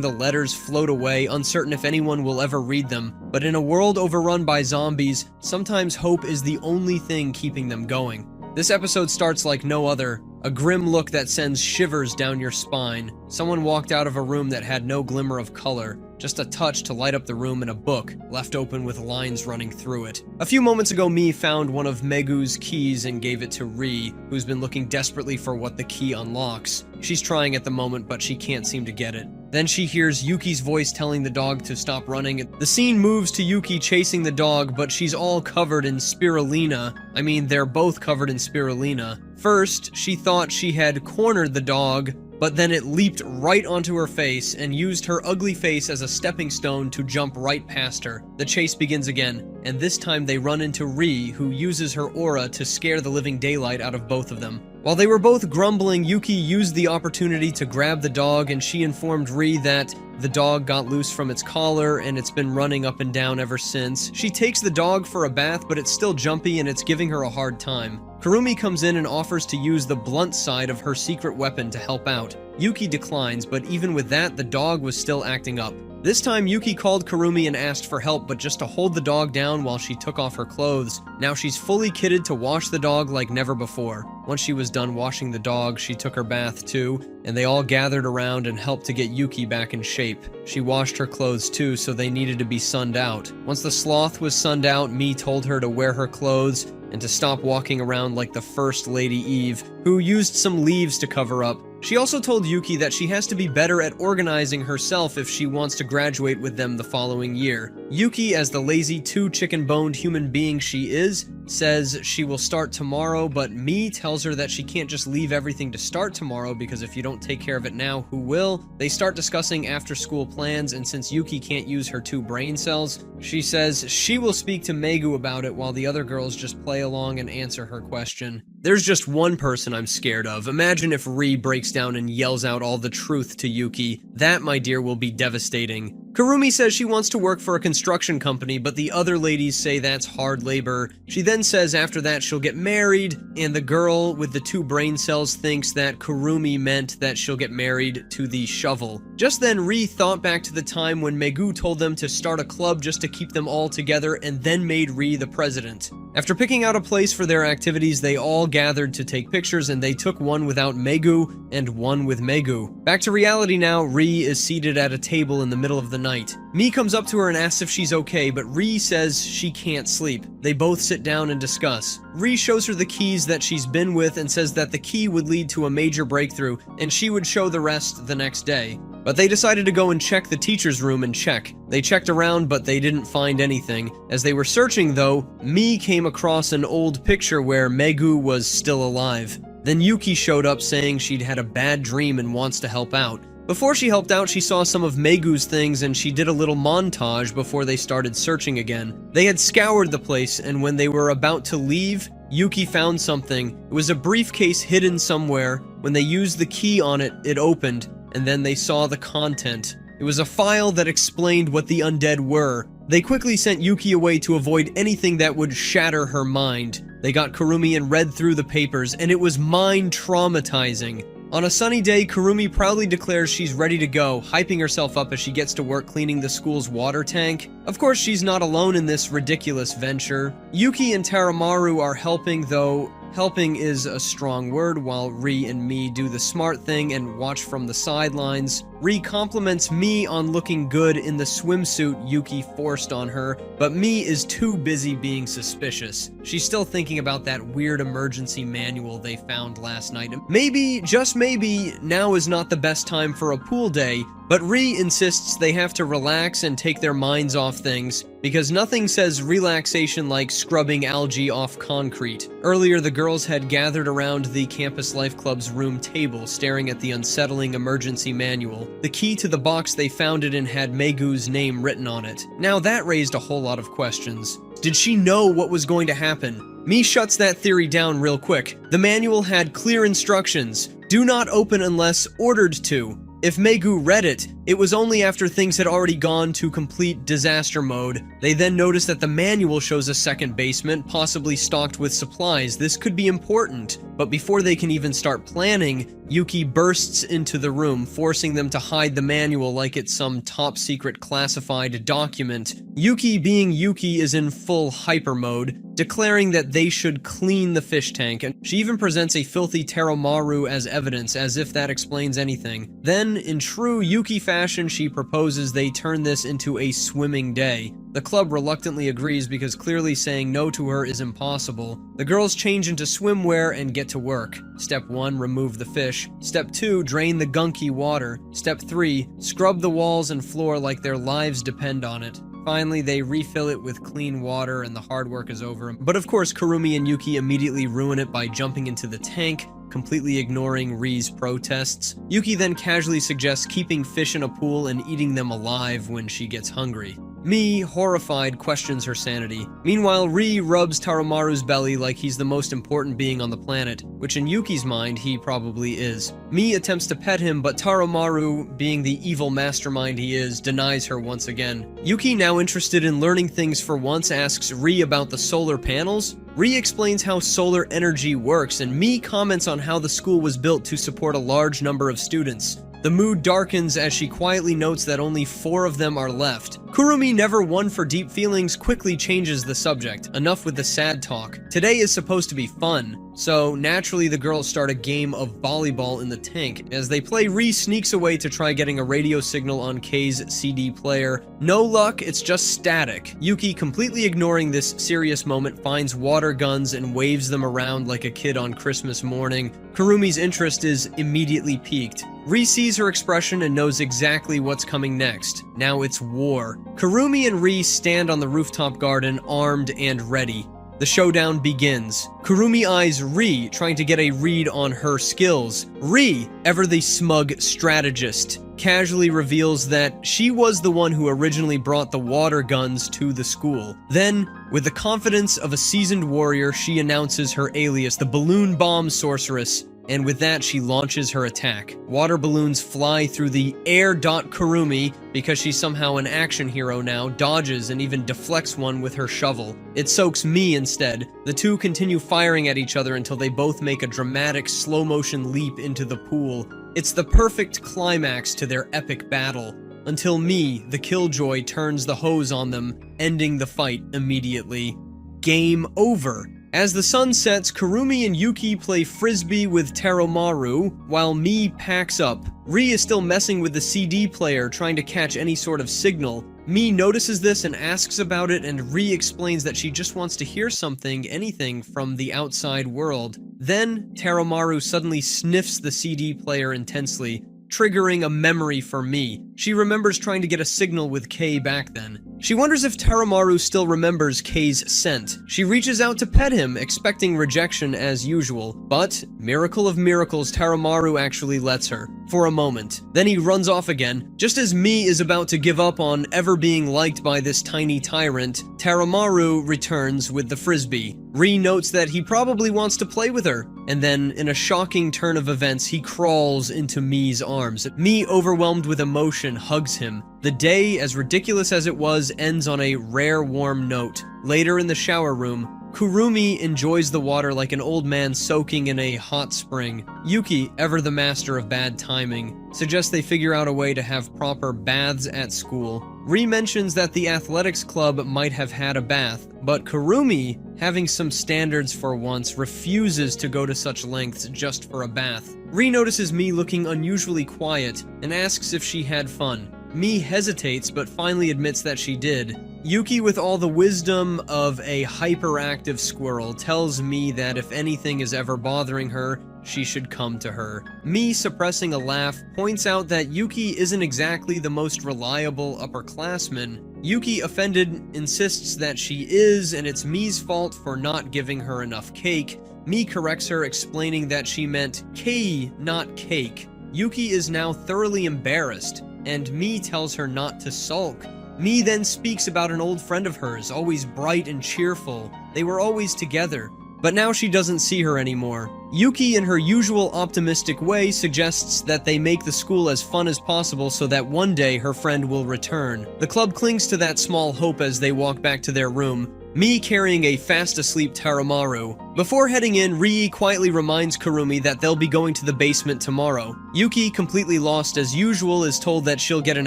the letters float away, uncertain if anyone will ever read them. But in a world overrun by zombies, sometimes hope is the only thing keeping them going. This episode starts like no other. A grim look that sends shivers down your spine. Someone walked out of a room that had no glimmer of color. Just a touch to light up the room, and a book, left open with lines running through it. A few moments ago, Mii found one of Megu's keys and gave it to Ri, who's been looking desperately for what the key unlocks. She's trying at the moment, but she can't seem to get it. Then she hears Yuki's voice telling the dog to stop running. The scene moves to Yuki chasing the dog, but she's all covered in spirulina. I mean, they're both covered in spirulina. First, she thought she had cornered the dog, but then it leaped right onto her face and used her ugly face as a stepping stone to jump right past her. The chase begins again, and this time they run into Ri, who uses her aura to scare the living daylight out of both of them. While they were both grumbling, Yuki used the opportunity to grab the dog, and she informed Ri that the dog got loose from its collar and it's been running up and down ever since. She takes the dog for a bath, but it's still jumpy and it's giving her a hard time. Kurumi comes in and offers to use the blunt side of her secret weapon to help out. Yuki declines, but even with that, the dog was still acting up. This time, Yuki called Kurumi and asked for help, but just to hold the dog down while she took off her clothes. Now she's fully kitted to wash the dog like never before. Once she was done washing the dog, she took her bath too, and they all gathered around and helped to get Yuki back in shape. She washed her clothes too, so they needed to be sunned out. Once the sloth was sunned out, Mi told her to wear her clothes and to stop walking around like the First Lady Eve, who used some leaves to cover up. She also told Yuki that she has to be better at organizing herself if she wants to graduate with them the following year. Yuki, as the lazy, two-chicken-boned human being she is, says she will start tomorrow, but Mi tells her that she can't just leave everything to start tomorrow because if you don't take care of it now, who will? They start discussing after-school plans, and since Yuki can't use her 2 brain cells, she says she will speak to Megu about it while the other girls just play along and answer her question. There's just one person I'm scared of. Imagine if Ri breaks down and yells out all the truth to Yuki. That, my dear, will be devastating. Kurumi says she wants to work for a construction company, but the other ladies say that's hard labor. She then says after that she'll get married, and the girl with the 2 brain cells thinks that Kurumi meant that she'll get married to the shovel. Just then, Ri thought back to the time when Megu told them to start a club just to keep them all together and then made Ri the president. After picking out a place for their activities, they all gathered to take pictures, and they took one without Megu and one with Megu. Back to reality now, Ri is seated at a table in the middle of the night. Mi comes up to her and asks if she's okay, but Ri says she can't sleep. They both sit down and discuss. Ri shows her the keys that she's been with and says that the key would lead to a major breakthrough, and she would show the rest the next day. But they decided to go and check the teacher's room and check. They checked around, but they didn't find anything. As they were searching, though, Mi came across an old picture where Megu was still alive. Then Yuki showed up saying she'd had a bad dream and wants to help out. Before she helped out, she saw some of Megu's things and she did a little montage before they started searching again. They had scoured the place, and when they were about to leave, Yuki found something. It was a briefcase hidden somewhere. When they used the key on it, it opened, and then they saw the content. It was a file that explained what the undead were. They quickly sent Yuki away to avoid anything that would shatter her mind. They got Kurumi and read through the papers, and it was mind-traumatizing. On a sunny day, Kurumi proudly declares she's ready to go, hyping herself up as she gets to work cleaning the school's water tank. Of course, she's not alone in this ridiculous venture. Yuki and Taromaru are helping, though helping is a strong word, while Ri and Mi do the smart thing and watch from the sidelines. Ri compliments Mi on looking good in the swimsuit Yuki forced on her, but Mi is too busy being suspicious. She's still thinking about that weird emergency manual they found last night. Maybe, just maybe, now is not the best time for a pool day, but Ri insists they have to relax and take their minds off things, because nothing says relaxation like scrubbing algae off concrete. Earlier, the girls had gathered around the Campus Life Club's room table, staring at the unsettling emergency manual. The key to the box they found it in had Megu's name written on it. Now that raised a whole lot of questions. Did she know what was going to happen? Mi shuts that theory down real quick. The manual had clear instructions. Do not open unless ordered to. If Megu read it, it was only after things had already gone to complete disaster mode. They then noticed that the manual shows a second basement, possibly stocked with supplies. This could be important. But before they can even start planning, Yuki bursts into the room, forcing them to hide the manual like it's some top-secret classified document. Yuki, being Yuki, is in full hyper mode, declaring that they should clean the fish tank, and she even presents a filthy Taromaru as evidence, as if that explains anything. Then, in true Yuki fashion, she proposes they turn this into a swimming day. The club reluctantly agrees because clearly saying no to her is impossible. The girls change into swimwear and get to work. Step 1, remove the fish. Step 2, drain the gunky water. Step 3, scrub the walls and floor like their lives depend on it. Finally, they refill it with clean water and the hard work is over. But of course, Kurumi and Yuki immediately ruin it by jumping into the tank, completely ignoring Ri's protests. Yuki then casually suggests keeping fish in a pool and eating them alive when she gets hungry. Mi, horrified, questions her sanity. Meanwhile, Ri rubs Taromaru's belly like he's the most important being on the planet, which in Yuki's mind, he probably is. Mi attempts to pet him, but Taromaru, being the evil mastermind he is, denies her once again. Yuki, now interested in learning things for once, asks Ri about the solar panels. Ri explains how solar energy works, and Mi comments on how the school was built to support a large number of students. The The mood darkens as she quietly notes that only 4 of them are left. Kurumi, never one for deep feelings, quickly changes the subject. Enough with the sad talk. Today is supposed to be fun. So naturally the girls start a game of volleyball in the tank. As they play, Ri sneaks away to try getting a radio signal on Kei's CD player. No luck, it's just static. Yuki, completely ignoring this serious moment, finds water guns and waves them around like a kid on Christmas morning. Kurumi's interest is immediately piqued. Ri sees her expression and knows exactly what's coming next. Now it's war. Kurumi and Ri stand on the rooftop garden, armed and ready. The showdown begins. Kurumi eyes Ri, trying to get a read on her skills. Ri, ever the smug strategist, casually reveals that she was the one who originally brought the water guns to the school. Then, with the confidence of a seasoned warrior, she announces her alias, the Balloon Bomb Sorceress, and with that, she launches her attack. Water balloons fly through the air. Kurumi, because she's somehow an action hero now, dodges and even deflects one with her shovel. It soaks me instead. The two continue firing at each other until they both make a dramatic slow-motion leap into the pool. It's the perfect climax to their epic battle. Until me, the Killjoy, turns the hose on them, ending the fight immediately. Game over. As the sun sets, Kurumi and Yuki play frisbee with Taromaru, while Mi packs up. Ri is still messing with the CD player, trying to catch any sort of signal. Mi notices this and asks about it, and Ri explains that she just wants to hear something, anything, from the outside world. Then, Taromaru suddenly sniffs the CD player intensely, triggering a memory for Mi. She remembers trying to get a signal with Kei back then. She wonders if Taromaru still remembers Kei's scent. She reaches out to pet him, expecting rejection as usual. But, miracle of miracles, Taromaru actually lets her. For a moment. Then he runs off again. Just as Mi is about to give up on ever being liked by this tiny tyrant, Taromaru returns with the frisbee. Ri notes that he probably wants to play with her. And then, in a shocking turn of events, he crawls into Mi's arms. Mi, overwhelmed with emotion, hugs him. The day, as ridiculous as it was, ends on a rare warm note. Later in the shower room, Kurumi enjoys the water like an old man soaking in a hot spring. Yuki, ever the master of bad timing, suggests they figure out a way to have proper baths at school. Ri mentions that the athletics club might have had a bath, but Kurumi, having some standards for once, refuses to go to such lengths just for a bath. Ri notices Mi looking unusually quiet and asks if she had fun. Mi hesitates, but finally admits that she did. Yuki, with all the wisdom of a hyperactive squirrel, tells Mi that if anything is ever bothering her, she should come to her. Mi, suppressing a laugh, points out that Yuki isn't exactly the most reliable upperclassman. Yuki, offended, insists that she is, and it's Mi's fault for not giving her enough cake. Mi corrects her, explaining that she meant kei, not cake. Yuki is now thoroughly embarrassed, and Mi tells her not to sulk. Mi then speaks about an old friend of hers, always bright and cheerful. They were always together, but now she doesn't see her anymore. Yuki, in her usual optimistic way, suggests that they make the school as fun as possible so that one day her friend will return. The club clings to that small hope as they walk back to their room, Mi carrying a fast-asleep Taromaru. Before heading in, Ri quietly reminds Kurumi that they'll be going to the basement tomorrow. Yuki, completely lost as usual, is told that she'll get an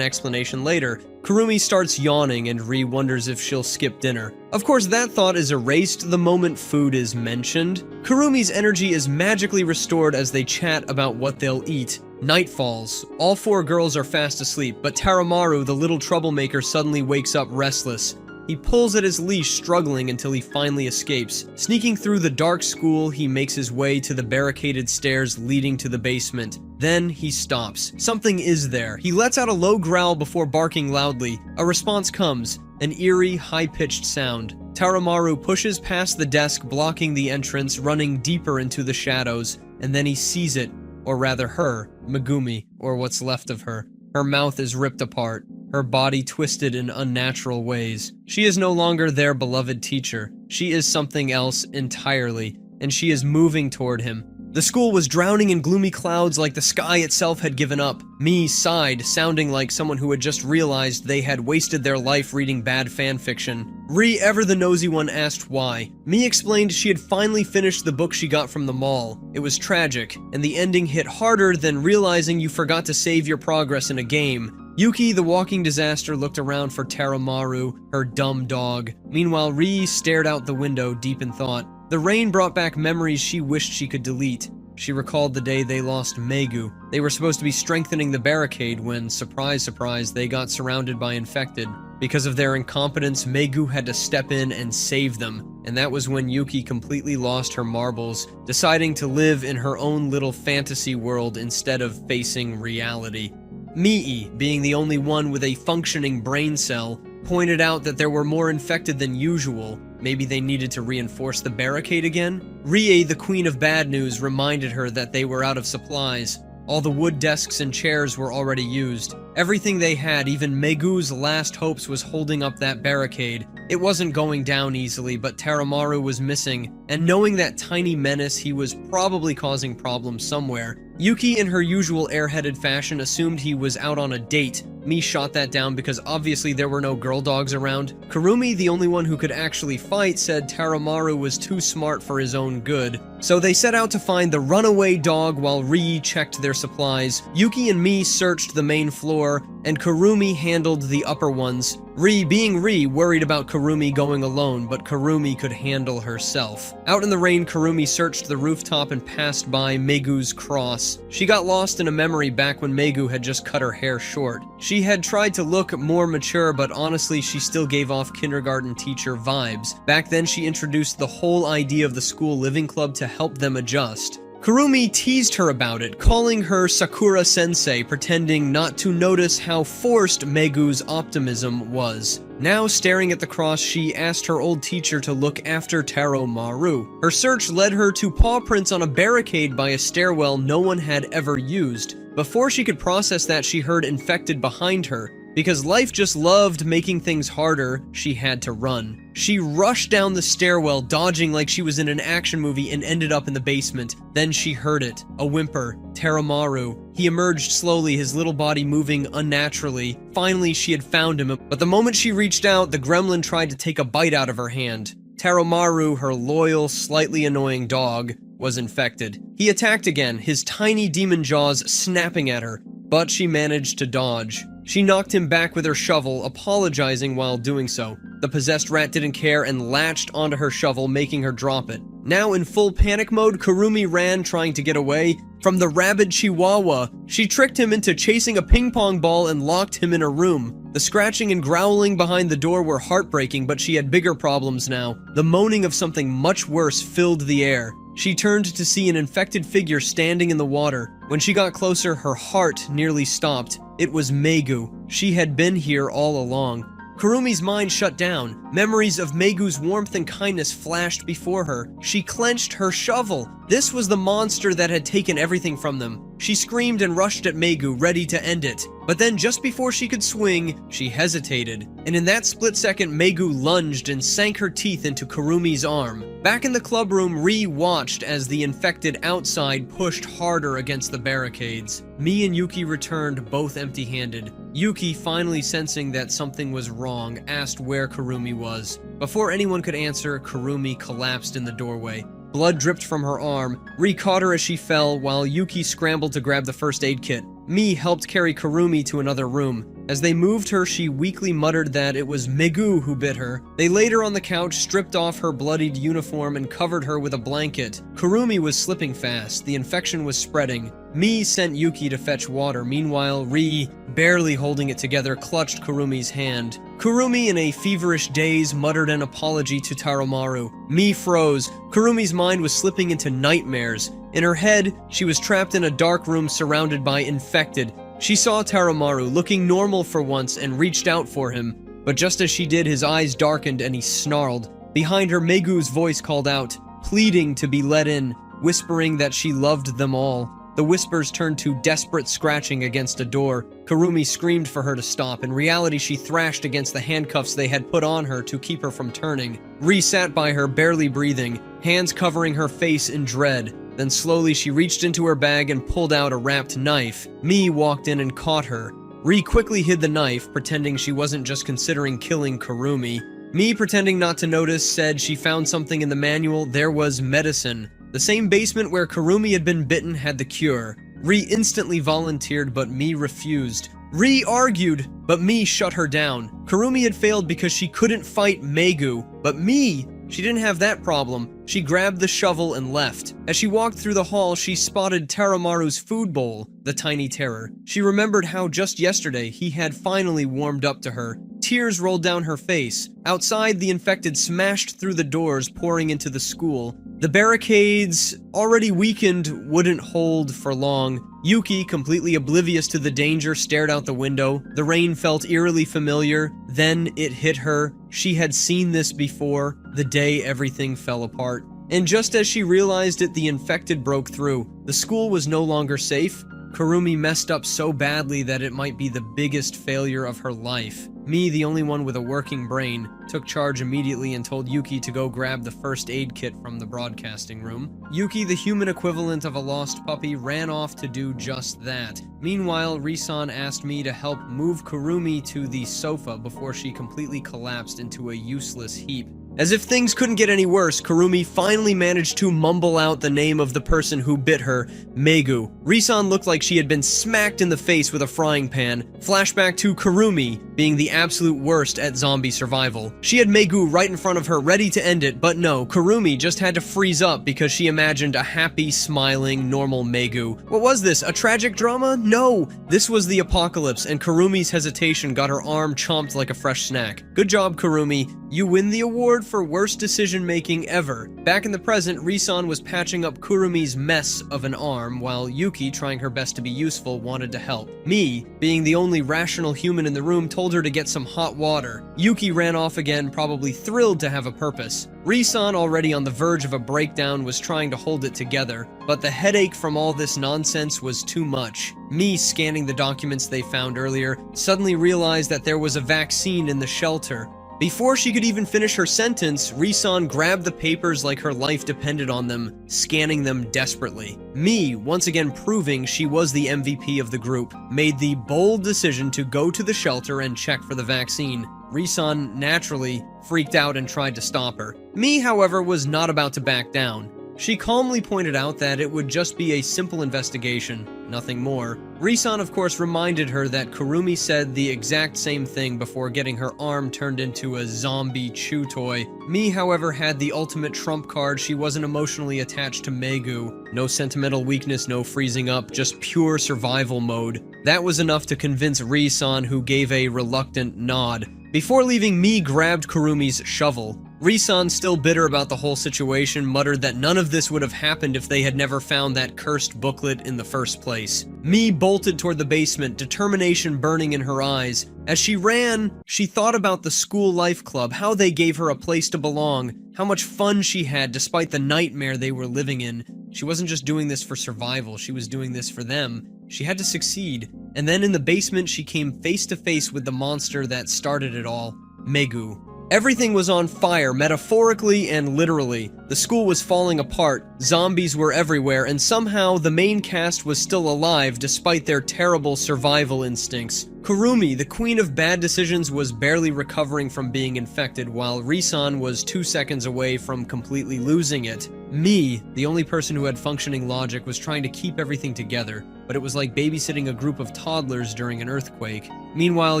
explanation later. Kurumi starts yawning and Ri wonders if she'll skip dinner. Of course, that thought is erased the moment food is mentioned. Kurumi's energy is magically restored as they chat about what they'll eat. Night falls. All 4 girls are fast asleep, but Taromaru, the little troublemaker, suddenly wakes up restless. He pulls at his leash, struggling until he finally escapes. Sneaking through the dark school, he makes his way to the barricaded stairs leading to the basement. Then he stops. Something is there. He lets out a low growl before barking loudly. A response comes, an eerie, high-pitched sound. Taromaru pushes past the desk blocking the entrance, running deeper into the shadows, and then he sees it, or rather her, Megumi, or what's left of her. Her mouth is ripped apart, her body twisted in unnatural ways. She is no longer their beloved teacher. She is something else entirely, and she is moving toward him. The school was drowning in gloomy clouds like the sky itself had given up. Mi sighed, sounding like someone who had just realized they had wasted their life reading bad fanfiction. Ri, ever the nosy one, asked why. Mi explained she had finally finished the book she got from the mall. It was tragic, and the ending hit harder than realizing you forgot to save your progress in a game. Yuki, the walking disaster, looked around for Taromaru, her dumb dog. Meanwhile, Ri stared out the window, deep in thought. The rain brought back memories she wished she could delete. She recalled the day they lost Megu. They were supposed to be strengthening the barricade when, surprise, surprise, they got surrounded by infected. Because of their incompetence, Megu had to step in and save them, and that was when Yuki completely lost her marbles, deciding to live in her own little fantasy world instead of facing reality. Mii, being the only one with a functioning brain cell, pointed out that there were more infected than usual. Maybe they needed to reinforce the barricade again? Rie, the queen of bad news, reminded her that they were out of supplies. All the wood desks and chairs were already used. Everything they had, even Megu's last hopes, was holding up that barricade. It wasn't going down easily, but Taromaru was missing, and knowing that tiny menace, he was probably causing problems somewhere. Yuki, in her usual airheaded fashion, assumed he was out on a date. Mi shot that down because obviously there were no girl dogs around. Kurumi, the only one who could actually fight, said Taromaru was too smart for his own good. So they set out to find the runaway dog while Rii checked their supplies. Yuki and Mi searched the main floor, and Kurumi handled the upper ones. Ri, being Ri, worried about Kurumi going alone, but Kurumi could handle herself. Out in the rain, Kurumi searched the rooftop and passed by Megu's cross. She got lost in a memory back when Megu had just cut her hair short. She had tried to look more mature, but honestly, she still gave off kindergarten teacher vibes. Back then, she introduced the whole idea of the school living club to help them adjust. Kurumi teased her about it, calling her Sakura-sensei, pretending not to notice how forced Megu's optimism was. Now, staring at the cross, she asked her old teacher to look after Taromaru. Her search led her to paw prints on a barricade by a stairwell no one had ever used. Before she could process that, she heard infected behind her. Because life just loved making things harder, she had to run. She rushed down the stairwell, dodging like she was in an action movie, and ended up in the basement. Then she heard it. A whimper. Taromaru. He emerged slowly, his little body moving unnaturally. Finally, she had found him, but the moment she reached out, the gremlin tried to take a bite out of her hand. Taromaru, her loyal, slightly annoying dog, was infected. He attacked again, his tiny demon jaws snapping at her, but she managed to dodge. She knocked him back with her shovel, apologizing while doing so. The possessed rat didn't care and latched onto her shovel, making her drop it. Now in full panic mode, Kurumi ran, trying to get away from the rabid chihuahua. She tricked him into chasing a ping pong ball and locked him in a room. The scratching and growling behind the door were heartbreaking, but she had bigger problems now. The moaning of something much worse filled the air. She turned to see an infected figure standing in the water. When she got closer, her heart nearly stopped. It was Megu. She had been here all along. Kurumi's mind shut down. Memories of Megu's warmth and kindness flashed before her. She clenched her shovel. This was the monster that had taken everything from them. She screamed and rushed at Megu, ready to end it. But then, just before she could swing, she hesitated. And in that split second, Megu lunged and sank her teeth into Kurumi's arm. Back in the club room, Ri watched as the infected outside pushed harder against the barricades. Mi and Yuki returned, both empty-handed. Yuki, finally sensing that something was wrong, asked where Kurumi was. Before anyone could answer, Kurumi collapsed in the doorway. Blood dripped from her arm. Ri caught her as she fell, while Yuki scrambled to grab the first aid kit. Mi helped carry Kurumi to another room. As they moved her, she weakly muttered that it was Megu who bit her. They laid her on the couch, stripped off her bloodied uniform, and covered her with a blanket. Kurumi was slipping fast. The infection was spreading. Mi sent Yuki to fetch water. Meanwhile, Ri, barely holding it together, clutched Kurumi's hand. Kurumi, in a feverish daze, muttered an apology to Taromaru. Mi froze. Kurumi's mind was slipping into nightmares. In her head, she was trapped in a dark room surrounded by infected. She saw Taromaru, looking normal for once, and reached out for him. But just as she did, his eyes darkened and he snarled. Behind her, Megu's voice called out, pleading to be let in, whispering that she loved them all. The whispers turned to desperate scratching against a door. Kurumi screamed for her to stop. In reality, she thrashed against the handcuffs they had put on her to keep her from turning. Ri sat by her, barely breathing, hands covering her face in dread. Then slowly she reached into her bag and pulled out a wrapped knife. Mi walked in and caught her. Ri quickly hid the knife, pretending she wasn't just considering killing Kurumi. Mi, pretending not to notice, said she found something in the manual. There was medicine. The same basement where Kurumi had been bitten had the cure. Ri instantly volunteered, but Mi refused. Ri argued, but Mi shut her down. Kurumi had failed because she couldn't fight Megu, but Mi, she didn't have that problem. She grabbed the shovel and left. As she walked through the hall, she spotted Taromaru's food bowl, the tiny terror. She remembered how just yesterday he had finally warmed up to her. Tears rolled down her face. Outside, the infected smashed through the doors, pouring into the school. The barricades, already weakened, wouldn't hold for long. Yuki, completely oblivious to the danger, stared out the window. The rain felt eerily familiar. Then it hit her. She had seen this before, the day everything fell apart. And just as she realized it, the infected broke through. The school was no longer safe. Kurumi messed up so badly that it might be the biggest failure of her life. Mi, the only one with a working brain, took charge immediately and told Yuki to go grab the first aid kit from the broadcasting room. Yuki, the human equivalent of a lost puppy, ran off to do just that. Meanwhile, Ri-san asked me to help move Kurumi to the sofa before she completely collapsed into a useless heap. As if things couldn't get any worse, Kurumi finally managed to mumble out the name of the person who bit her, Megu. Ri-san looked like she had been smacked in the face with a frying pan. Flashback to Kurumi being the absolute worst at zombie survival. She had Megu right in front of her, ready to end it, but no, Kurumi just had to freeze up because she imagined a happy, smiling, normal Megu. What was this, a tragic drama? No! This was the apocalypse, and Kurumi's hesitation got her arm chomped like a fresh snack. Good job, Kurumi. You win the award for worst decision-making ever. Back in the present, Ri-san was patching up Kurumi's mess of an arm, while Yuki, trying her best to be useful, wanted to help. Mi, being the only rational human in the room, told her to get some hot water. Yuki ran off again, probably thrilled to have a purpose. Ri-san, already on the verge of a breakdown, was trying to hold it together, but the headache from all this nonsense was too much. Mi, scanning the documents they found earlier, suddenly realized that there was a vaccine in the shelter. Before she could even finish her sentence, Ri-san grabbed the papers like her life depended on them, scanning them desperately. Mi, once again proving she was the MVP of the group, made the bold decision to go to the shelter and check for the vaccine. Ri-san, naturally, freaked out and tried to stop her. Mi, however, was not about to back down. She calmly pointed out that it would just be a simple investigation, nothing more. Ri-san, of course, reminded her that Kurumi said the exact same thing before getting her arm turned into a zombie chew toy. Mi, however, had the ultimate trump card. She wasn't emotionally attached to Megu. No sentimental weakness, no freezing up, just pure survival mode. That was enough to convince Ri-san, who gave a reluctant nod. Before leaving, Mi grabbed Kurumi's shovel. Ri-san, still bitter about the whole situation, muttered that none of this would have happened if they had never found that cursed booklet in the first place. Mi bolted toward the basement, determination burning in her eyes. As she ran, she thought about the school life club, how they gave her a place to belong, how much fun she had despite the nightmare they were living in. She wasn't just doing this for survival, she was doing this for them. She had to succeed. And then in the basement, she came face to face with the monster that started it all, Megu. Everything was on fire, metaphorically and literally. The school was falling apart, zombies were everywhere, and somehow the main cast was still alive despite their terrible survival instincts. Kurumi, the queen of bad decisions, was barely recovering from being infected, while Ri-san was 2 seconds away from completely losing it. Mi, the only person who had functioning logic, was trying to keep everything together, but it was like babysitting a group of toddlers during an earthquake. Meanwhile,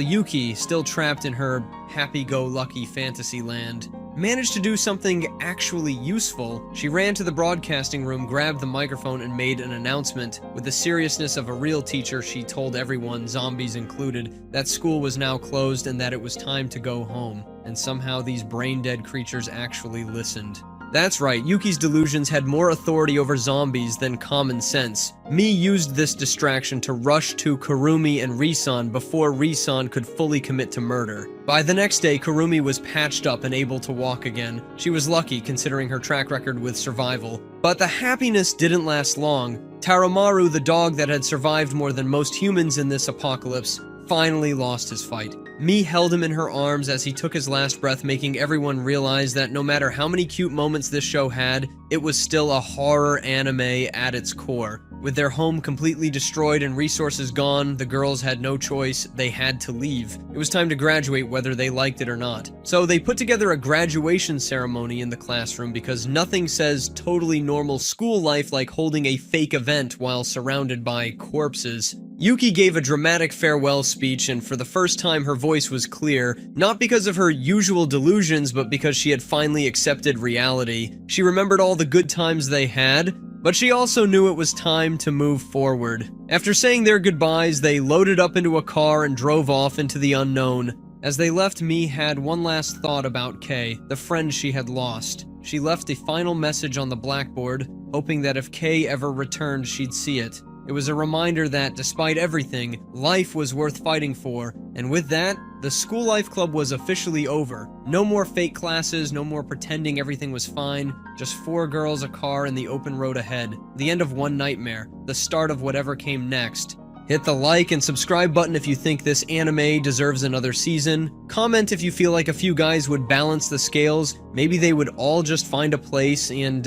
Yuki, still trapped in her happy-go-lucky fantasy land, managed to do something actually useful. She ran to the broadcasting room, grabbed the microphone, and made an announcement. With the seriousness of a real teacher, she told everyone, zombies included, that school was now closed and that it was time to go home. And somehow these brain-dead creatures actually listened. That's right, Yuki's delusions had more authority over zombies than common sense. Mi used this distraction to rush to Kurumi and Ri-san before Ri-san could fully commit to murder. By the next day, Kurumi was patched up and able to walk again. She was lucky considering her track record with survival. But the happiness didn't last long. Taromaru, the dog that had survived more than most humans in this apocalypse, finally lost his fight. Mi held him in her arms as he took his last breath, making everyone realize that no matter how many cute moments this show had, it was still a horror anime at its core. With their home completely destroyed and resources gone, the girls had no choice, they had to leave. It was time to graduate whether they liked it or not. So they put together a graduation ceremony in the classroom because nothing says totally normal school life like holding a fake event while surrounded by corpses. Yuki gave a dramatic farewell speech, and for the first time her voice was clear, not because of her usual delusions, but because she had finally accepted reality. She remembered all the good times they had, but she also knew it was time to move forward. After saying their goodbyes, they loaded up into a car and drove off into the unknown. As they left, Mi had one last thought about Kei, the friend she had lost. She left a final message on the blackboard, hoping that if Kei ever returned, she'd see it. It was a reminder that, despite everything, life was worth fighting for, and with that, the School Life Club was officially over. No more fake classes, no more pretending everything was fine, just 4 girls, a car, and the open road ahead. The end of one nightmare, the start of whatever came next. Hit the like and subscribe button if you think this anime deserves another season. Comment if you feel like a few guys would balance the scales. Maybe they would all just find a place and,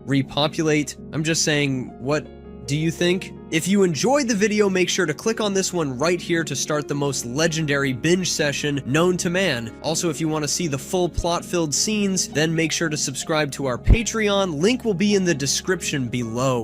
repopulate. I'm just saying, what do you think? If you enjoyed the video, make sure to click on this one right here to start the most legendary binge session known to man. Also, if you want to see the full plot-filled scenes, then make sure to subscribe to our Patreon. Link will be in the description below.